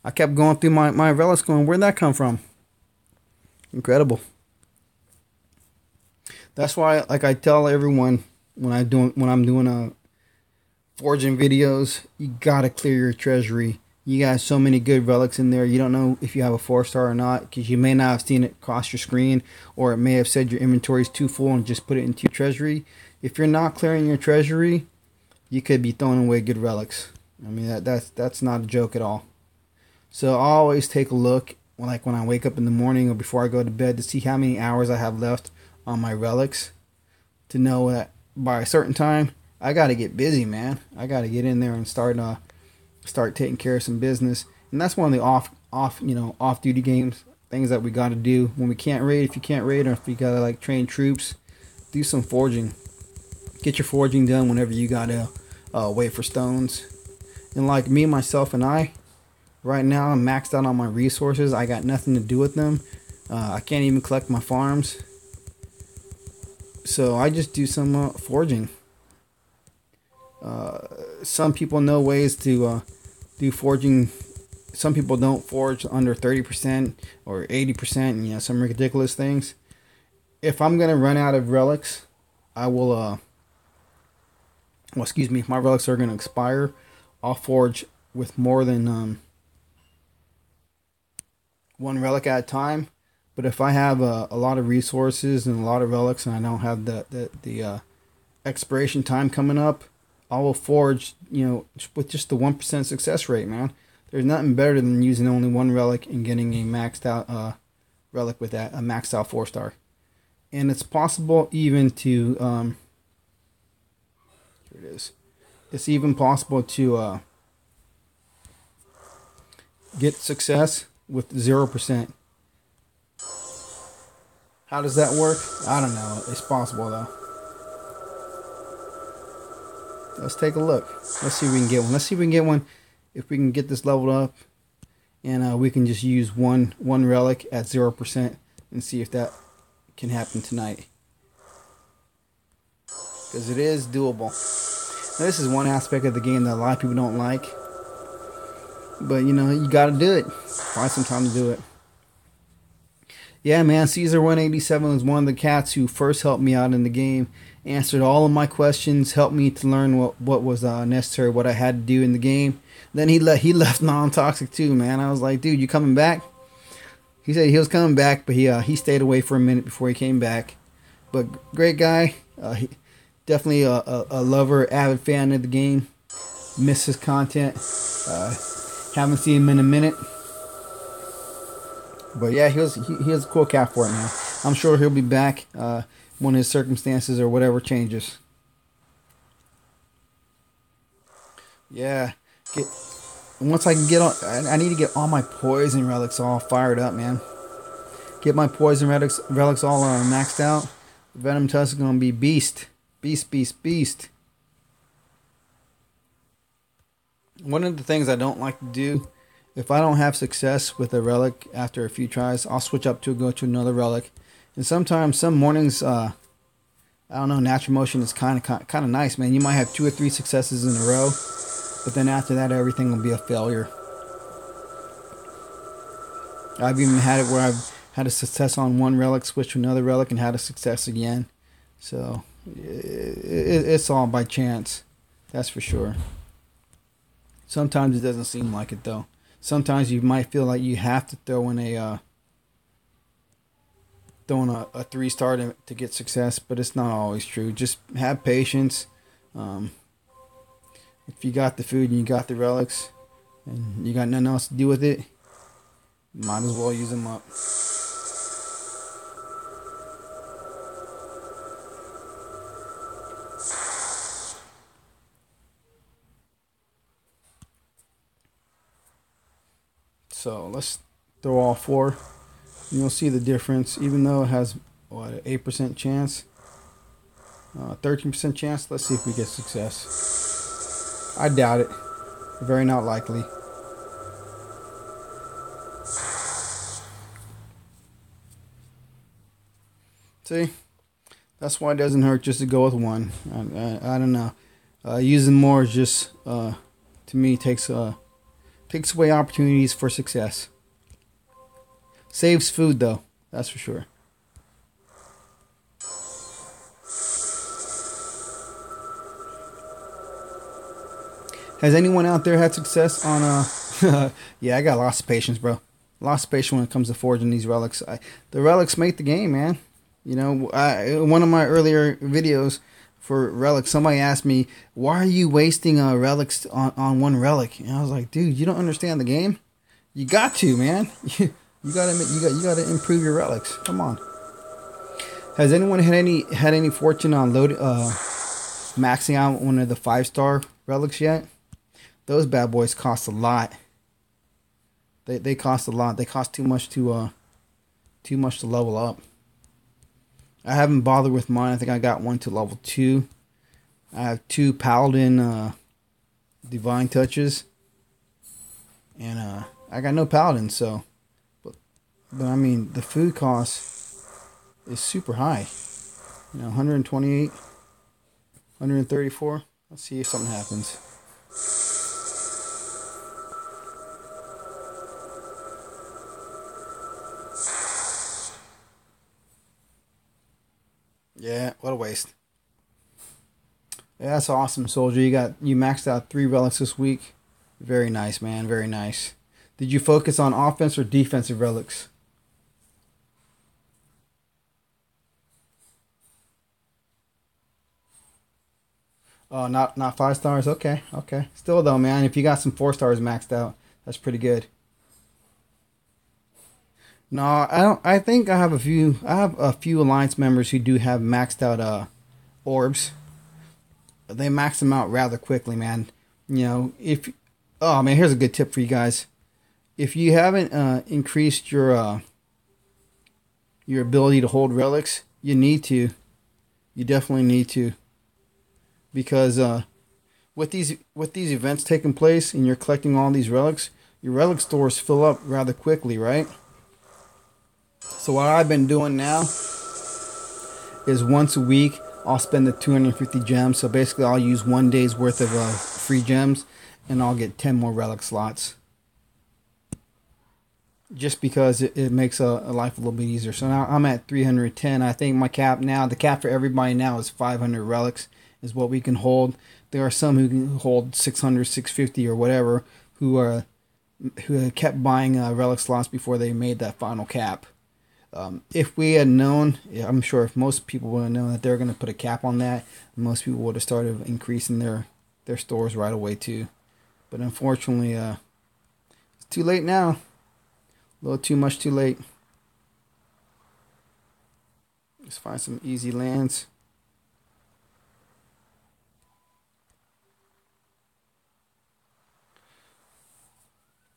Speaker 1: I kept going through my relics going, where'd that come from? Incredible. That's why, like I tell everyone when I'm doing forging videos, you gotta clear your treasury. You got so many good relics in there. You don't know if you have a 4-star or not, because you may not have seen it cross your screen, or it may have said your inventory is too full and just put it into your treasury. If you're not clearing your treasury, you could be throwing away good relics. I mean, that's not a joke at all. So I always take a look, like when I wake up in the morning or before I go to bed, to see how many hours I have left on my relics, to know that by a certain time I got to get busy, man. I got to get in there and start taking care of some business. And that's one of the off duty games, things that we got to do when we can't raid. If you can't raid, or if you got to like train troops, do some forging. Get your forging done whenever you got to wait for stones. And like me, myself, and I, right now I'm maxed out on my resources. I got nothing to do with them. I can't even collect my farms. So I just do some forging. Some people know ways to do forging. Some people don't forge under 30% or 80%, you know, some ridiculous things. If I'm going to run out of relics, I will, if my relics are going to expire, I'll forge with more than 1 relic at a time. But if I have a lot of resources and a lot of relics, and I don't have the expiration time coming up, I will forge, you know, with just the 1% success rate, man. There's nothing better than using only 1 relic and getting a maxed out relic with that, a maxed out 4-star. And it's possible even to here it is. It's even possible to get success with 0%. How does that work? I don't know. It's possible though. Let's take a look. Let's see if we can get one. Let's see if we can get one. If we can get this leveled up, and we can just use one relic at 0%, and see if that can happen tonight. Because it is doable. Now, this is one aspect of the game that a lot of people don't like. But you know, you got to do it. Find some time to do it. Yeah, man, Caesar187 was one of the cats who first helped me out in the game, answered all of my questions, helped me to learn what was necessary, what I had to do in the game. Then he left non-toxic too, man. I was like, dude, you coming back? He said he was coming back, but he stayed away for a minute before he came back. But great guy, definitely a lover, avid fan of the game. Miss his content. Haven't seen him in a minute. But yeah, he was a cool cat for it, man. I'm sure he'll be back when his circumstances or whatever changes. Yeah. Once I can get on, I need to get all my poison relics all fired up, man. Get my poison relics all maxed out. The Venom Tusk is gonna be beast. Beast. One of the things I don't like to do, if I don't have success with a relic after a few tries, I'll switch up to go to another relic. And sometimes, some mornings, I don't know, natural motion is kind of nice, man. You might have 2 or 3 successes in a row, but then after that, everything will be a failure. I've even had it where I've had a success on one relic, switched to another relic, and had a success again. So it's all by chance, that's for sure. Sometimes it doesn't seem like it though. Sometimes you might feel like you have to throw in a 3-star to get success, but it's not always true. Just have patience. If you got the food and you got the relics, and you got nothing else to do with it, might as well use them up. So let's throw all 4. And you'll see the difference. Even though it has what, an 8% chance, 13% chance. Let's see if we get success. I doubt it. Very not likely. See, that's why it doesn't hurt just to go with 1. I don't know. Using more is just to me takes away opportunities for success. Saves food though, that's for sure. Has anyone out there had success on yeah, I got lots of patience, bro. Lots of patience when it comes to forging these relics. The relics make the game, man. You know, one of my earlier videos for relics, somebody asked me, why are you wasting relics on one relic? And I was like, dude, you don't understand the game. You got to, man. You gotta improve your relics. Come on. Has anyone had any fortune on maxing out one of the 5-star relics yet? Those bad boys cost a lot. They cost a lot. They cost too much to level up. I haven't bothered with mine. I think I got one to level 2. I have 2 Paladin Divine Touches. And I got no Paladin, so but I mean the food cost is super high. You know, 128, 134. Let's see if something happens. Yeah, what a waste. Yeah, that's awesome, Soldier. You maxed out 3 relics this week. Very nice, man. Very nice. Did you focus on offense or defensive relics? Oh, not 5 stars. Okay, okay. Still though, man, if you got some 4 stars maxed out, that's pretty good. No, I don't. I think I have a few. I have a few alliance members who do have maxed out orbs. They max them out rather quickly, man. You know, if oh man, here's a good tip for you guys. If you haven't increased your ability to hold relics, you need to. You definitely need to, because with these events taking place and you're collecting all these relics, your relic stores fill up rather quickly, right? So what I've been doing now is once a week I'll spend the 250 gems. So basically I'll use 1 day's worth of free gems, and I'll get 10 more relic slots. Just because it makes a life a little bit easier. So now I'm at 310. I think my cap now, the cap for everybody now is 500 relics is what we can hold. There are some who can hold 600, 650 or whatever who kept buying relic slots before they made that final cap. If we had known, I'm sure if most people would have known that they're going to put a cap on that, most people would have started increasing their stores right away too. But unfortunately, it's too late now. A little too much too late. Let's find some easy lands.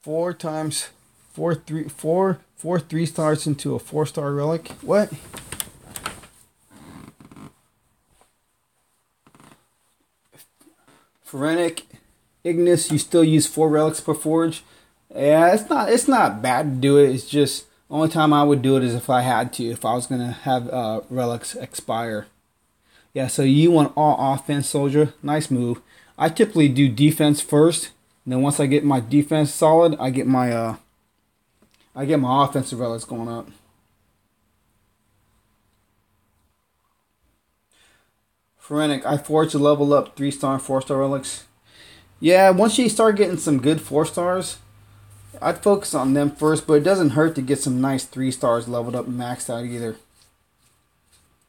Speaker 1: Four 3 stars into a 4-star relic. What? Phoretic, Ignis, you still use 4 relics per forge. Yeah, it's not bad to do it. It's just only time I would do it is if I had to, if I was gonna have relics expire. Yeah, so you want all offense, Soldier. Nice move. I typically do defense first, and then once I get my defense solid, I get my offensive relics going up. Phoretic, I forged to level up 3-star and 4-star relics. Yeah, once you start getting some good 4 stars, I'd focus on them first, but it doesn't hurt to get some nice 3 stars leveled up and maxed out either.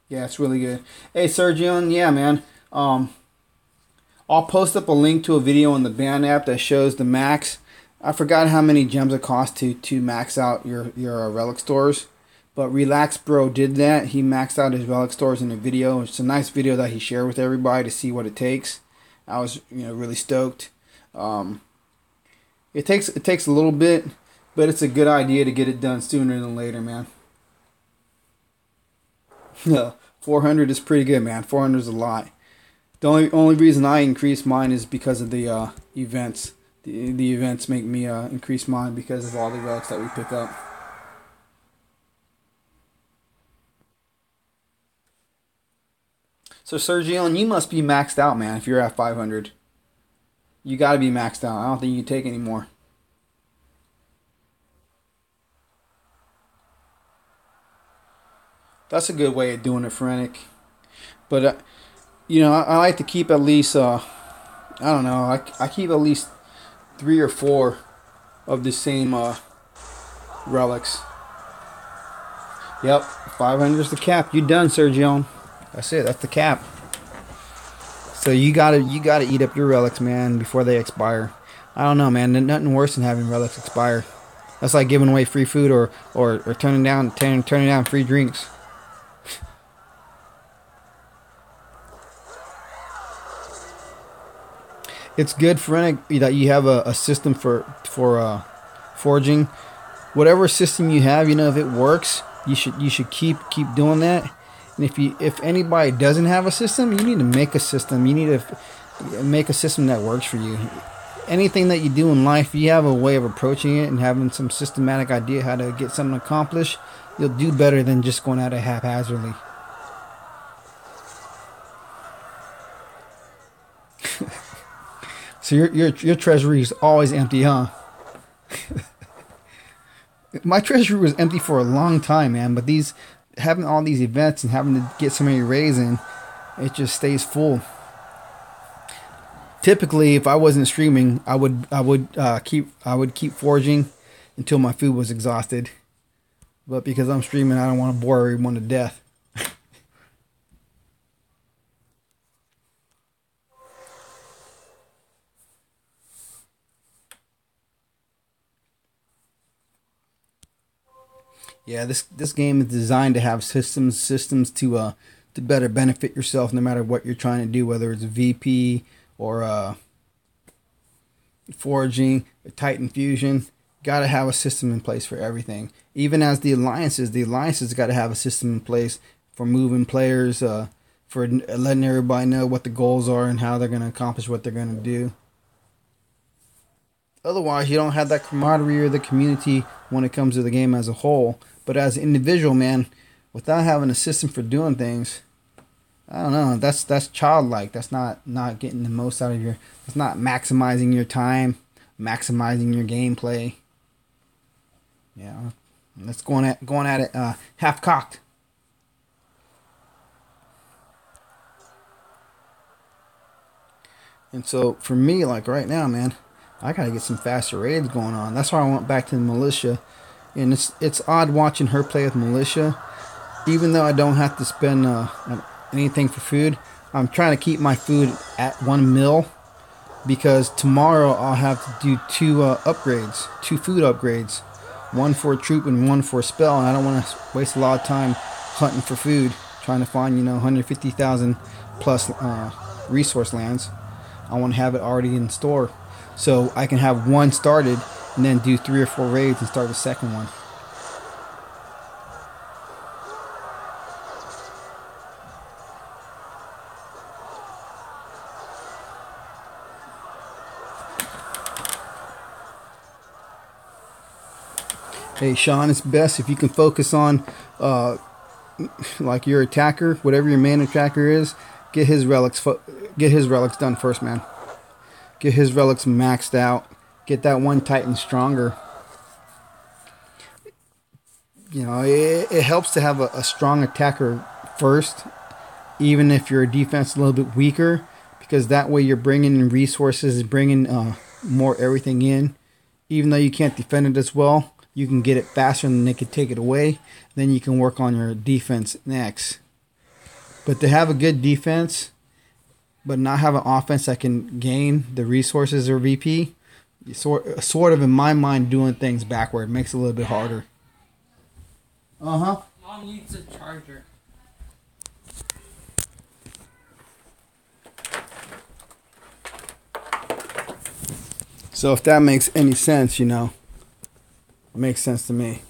Speaker 1: Yeah, it's really good. Hey, Sergio, yeah, man. I'll post up a link to a video on the band app that shows the max I forgot how many gems it costs to max out your relic stores, but Relax Bro did that. He maxed out his relic stores in a video. It's a nice video that he shared with everybody to see what it takes. I was really stoked. It takes a little bit, but it's a good idea to get it done sooner than later, man. No, 400 is pretty good, man. 400 is a lot. The only reason I increase mine is because of the events. The events make me increase mine because of all the relics that we pick up. So Sergio, you must be maxed out, man. If you're at 500, you got to be maxed out. I don't think you can take any more. That's a good way of doing it, Frantic. But I like to keep at least I don't know. I keep at least 3 or 4 of the same relics. Yep, 500 is the cap. You done, Sergio? That's it. That's the cap. So you gotta eat up your relics, man, before they expire. I don't know, man. There's nothing worse than having relics expire. That's like giving away free food or turning down free drinks. It's good, Frantic, that you have a system for foraging. Whatever system you have, if it works, you should keep doing that. And if anybody doesn't have a system, you need to make a system. You need to make a system that works for you. Anything that you do in life, you have a way of approaching it and having some systematic idea how to get something accomplished, you'll do better than just going at it haphazardly. So your treasury is always empty, huh? My treasury was empty for a long time, man. But having all these events and having to get so many raids in, it just stays full. Typically, if I wasn't streaming, I would keep foraging until my food was exhausted. But because I'm streaming, I don't want to bore everyone to death. Yeah, this game is designed to have systems to better benefit yourself no matter what you're trying to do, whether it's VP or foraging, or Titan Fusion. Got to have a system in place for everything. Even as the alliances got to have a system in place for moving players, for letting everybody know what the goals are and how they're going to accomplish what they're going to do. Otherwise, you don't have that camaraderie or the community when it comes to the game as a whole. But as an individual, man, without having a system for doing things, I don't know. That's childlike. That's not getting the most out of your. That's not maximizing your time, maximizing your gameplay. Yeah, let's going at it half cocked. And so for me, like right now, man, I gotta get some faster raids going on. That's why I went back to the militia. And it's odd watching her play with militia. Even though I don't have to spend anything for food, I'm trying to keep my food at 1 mil. Because tomorrow I'll have to do 2 food upgrades. One for a troop and one for a spell. And I don't want to waste a lot of time hunting for food. Trying to find 150,000 plus resource lands. I want to have it already in store. So I can have one started and then do 3 or 4 raids and start the second one. Hey Sean, it's best if you can focus on like your attacker, whatever your main attacker is, get his relics done first, man. Get his relics maxed out. Get that one Titan stronger. It helps to have a strong attacker first, even if your defense is a little bit weaker, because that way you're bringing in resources, bringing more everything in. Even though you can't defend it as well, you can get it faster than they could take it away. Then you can work on your defense next. But to have a good defense, but not have an offense that can gain the resources or VP, Sort of in my mind, doing things backward makes it a little bit harder.
Speaker 2: Mom needs a charger.
Speaker 1: So if that makes any sense, you know, it makes sense to me.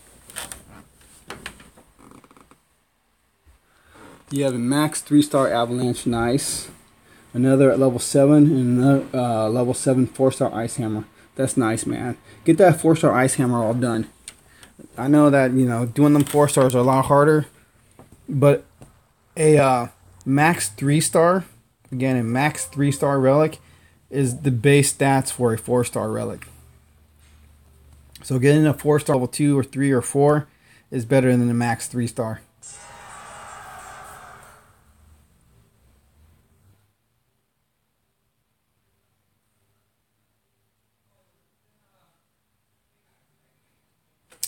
Speaker 1: You have a max 3-star avalanche, nice. Another at level 7 and another level 7 4-star ice hammer. That's nice, man. Get that 4-star ice hammer all done. I know that, you know, doing them 4 stars are a lot harder, but a max 3-star, again, a max 3-star relic is the base stats for a 4-star relic. So getting a 4-star level 2 or 3 or 4 is better than a max 3-star.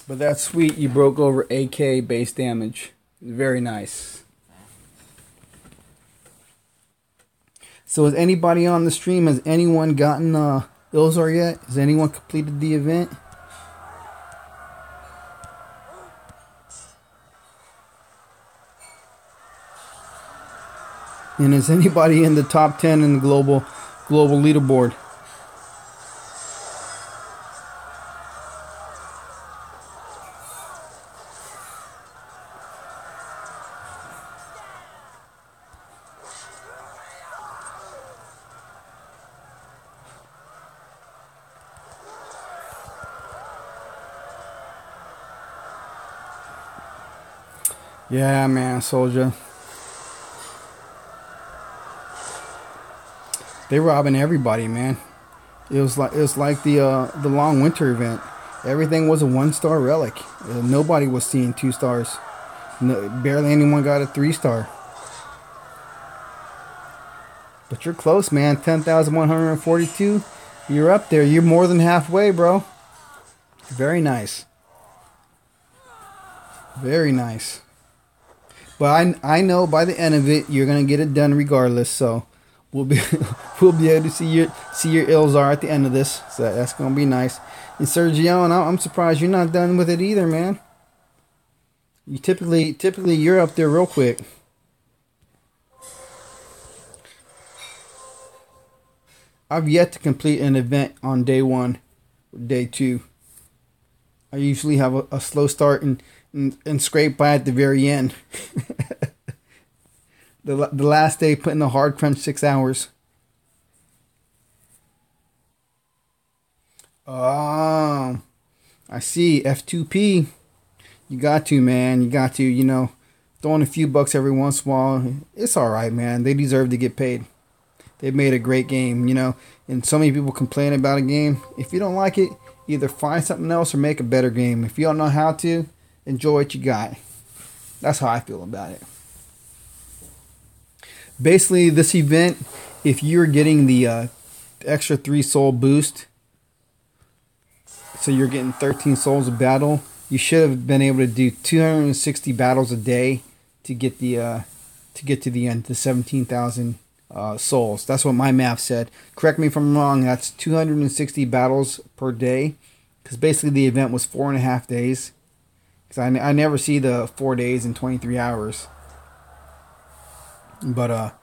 Speaker 1: But that's sweet. You broke over AK base damage. Very nice. So has anybody on the stream, has anyone gotten Ilzar yet? Has anyone completed the event? And is anybody in the top 10 in the global leaderboard? Yeah, man, soldier. They robbing everybody, man. It was like the long winter event. Everything was a 1-star relic. Nobody was seeing 2 stars. No, barely anyone got a 3-star. But you're close, man. 10,142. You're up there. You're more than halfway, bro. Very nice. Very nice. But I know by the end of it you're gonna get it done regardless. So we'll be able to see your Ilzar at the end of this. So that's gonna be nice. And Sergio, and I'm surprised you're not done with it either, man. You typically you're up there real quick. I've yet to complete an event on day 1 or day 2. I usually have a slow start and scrape by at the very end. the last day, putting the hard crunch 6 hours. I see. F2P. You got to, man. You got to, you know, throwing a few bucks every once in a while. It's alright, man. They deserve to get paid. They made a great game, you know. And so many people complain about a game. If you don't like it, either find something else or make a better game. If you don't know how to, enjoy what you got. That's how I feel about it. Basically, this event, if you're getting the extra 3 soul boost, so you're getting 13 souls of battle, you should have been able to do 260 battles a day to get the to the end, the 17,000 souls. That's what my math said. Correct me if I'm wrong. That's 260 battles per day, because basically the event was 4.5 days. Because I never see the 4 days and 23 hours. But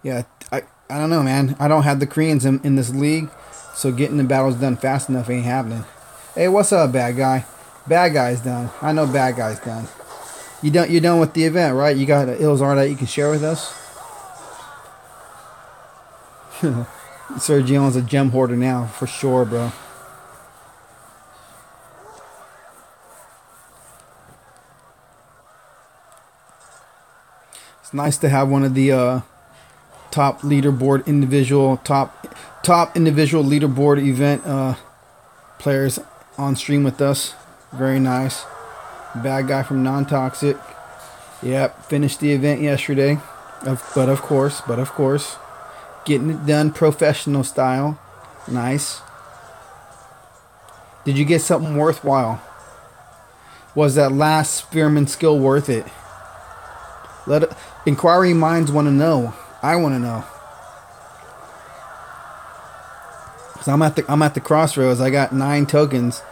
Speaker 1: yeah, I don't know, man. I don't have the Koreans in this league, so getting the battles done fast enough ain't happening. Hey, what's up, bad guy? Bad guy's done. I know bad guy's done. You're done with the event, right? You got an Ilzar that you can share with us? Sergio's a gem hoarder now, for sure, bro. It's nice to have one of the top leaderboard individual top individual leaderboard event players on stream with us. Very nice. Bad guy from Non-Toxic. Yep, finished the event yesterday. But of course, getting it done professional style. Nice. Did you get something worthwhile? Was that last spearman skill worth it? Inquiring minds want to know. I want to know. Cause I'm at the crossroads. I got 9 tokens.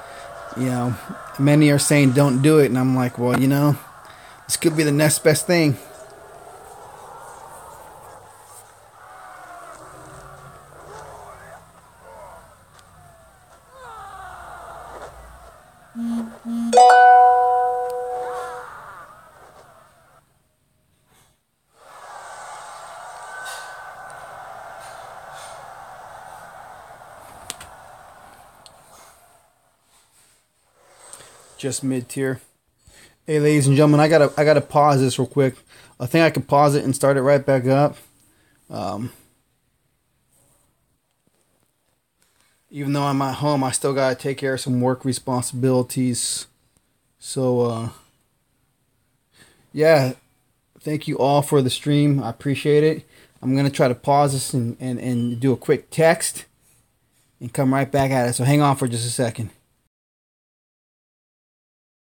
Speaker 1: You know, many are saying don't do it, and I'm like, well, you know, this could be the next best thing. Just mid tier. Hey, ladies and gentlemen, I gotta pause this real quick. I think I can pause it and start it right back up. Even though I'm at home, I still gotta take care of some work responsibilities. So, yeah, thank you all for the stream. I appreciate it. I'm gonna try to pause this and do a quick text and come right back at it. So hang on for just a second.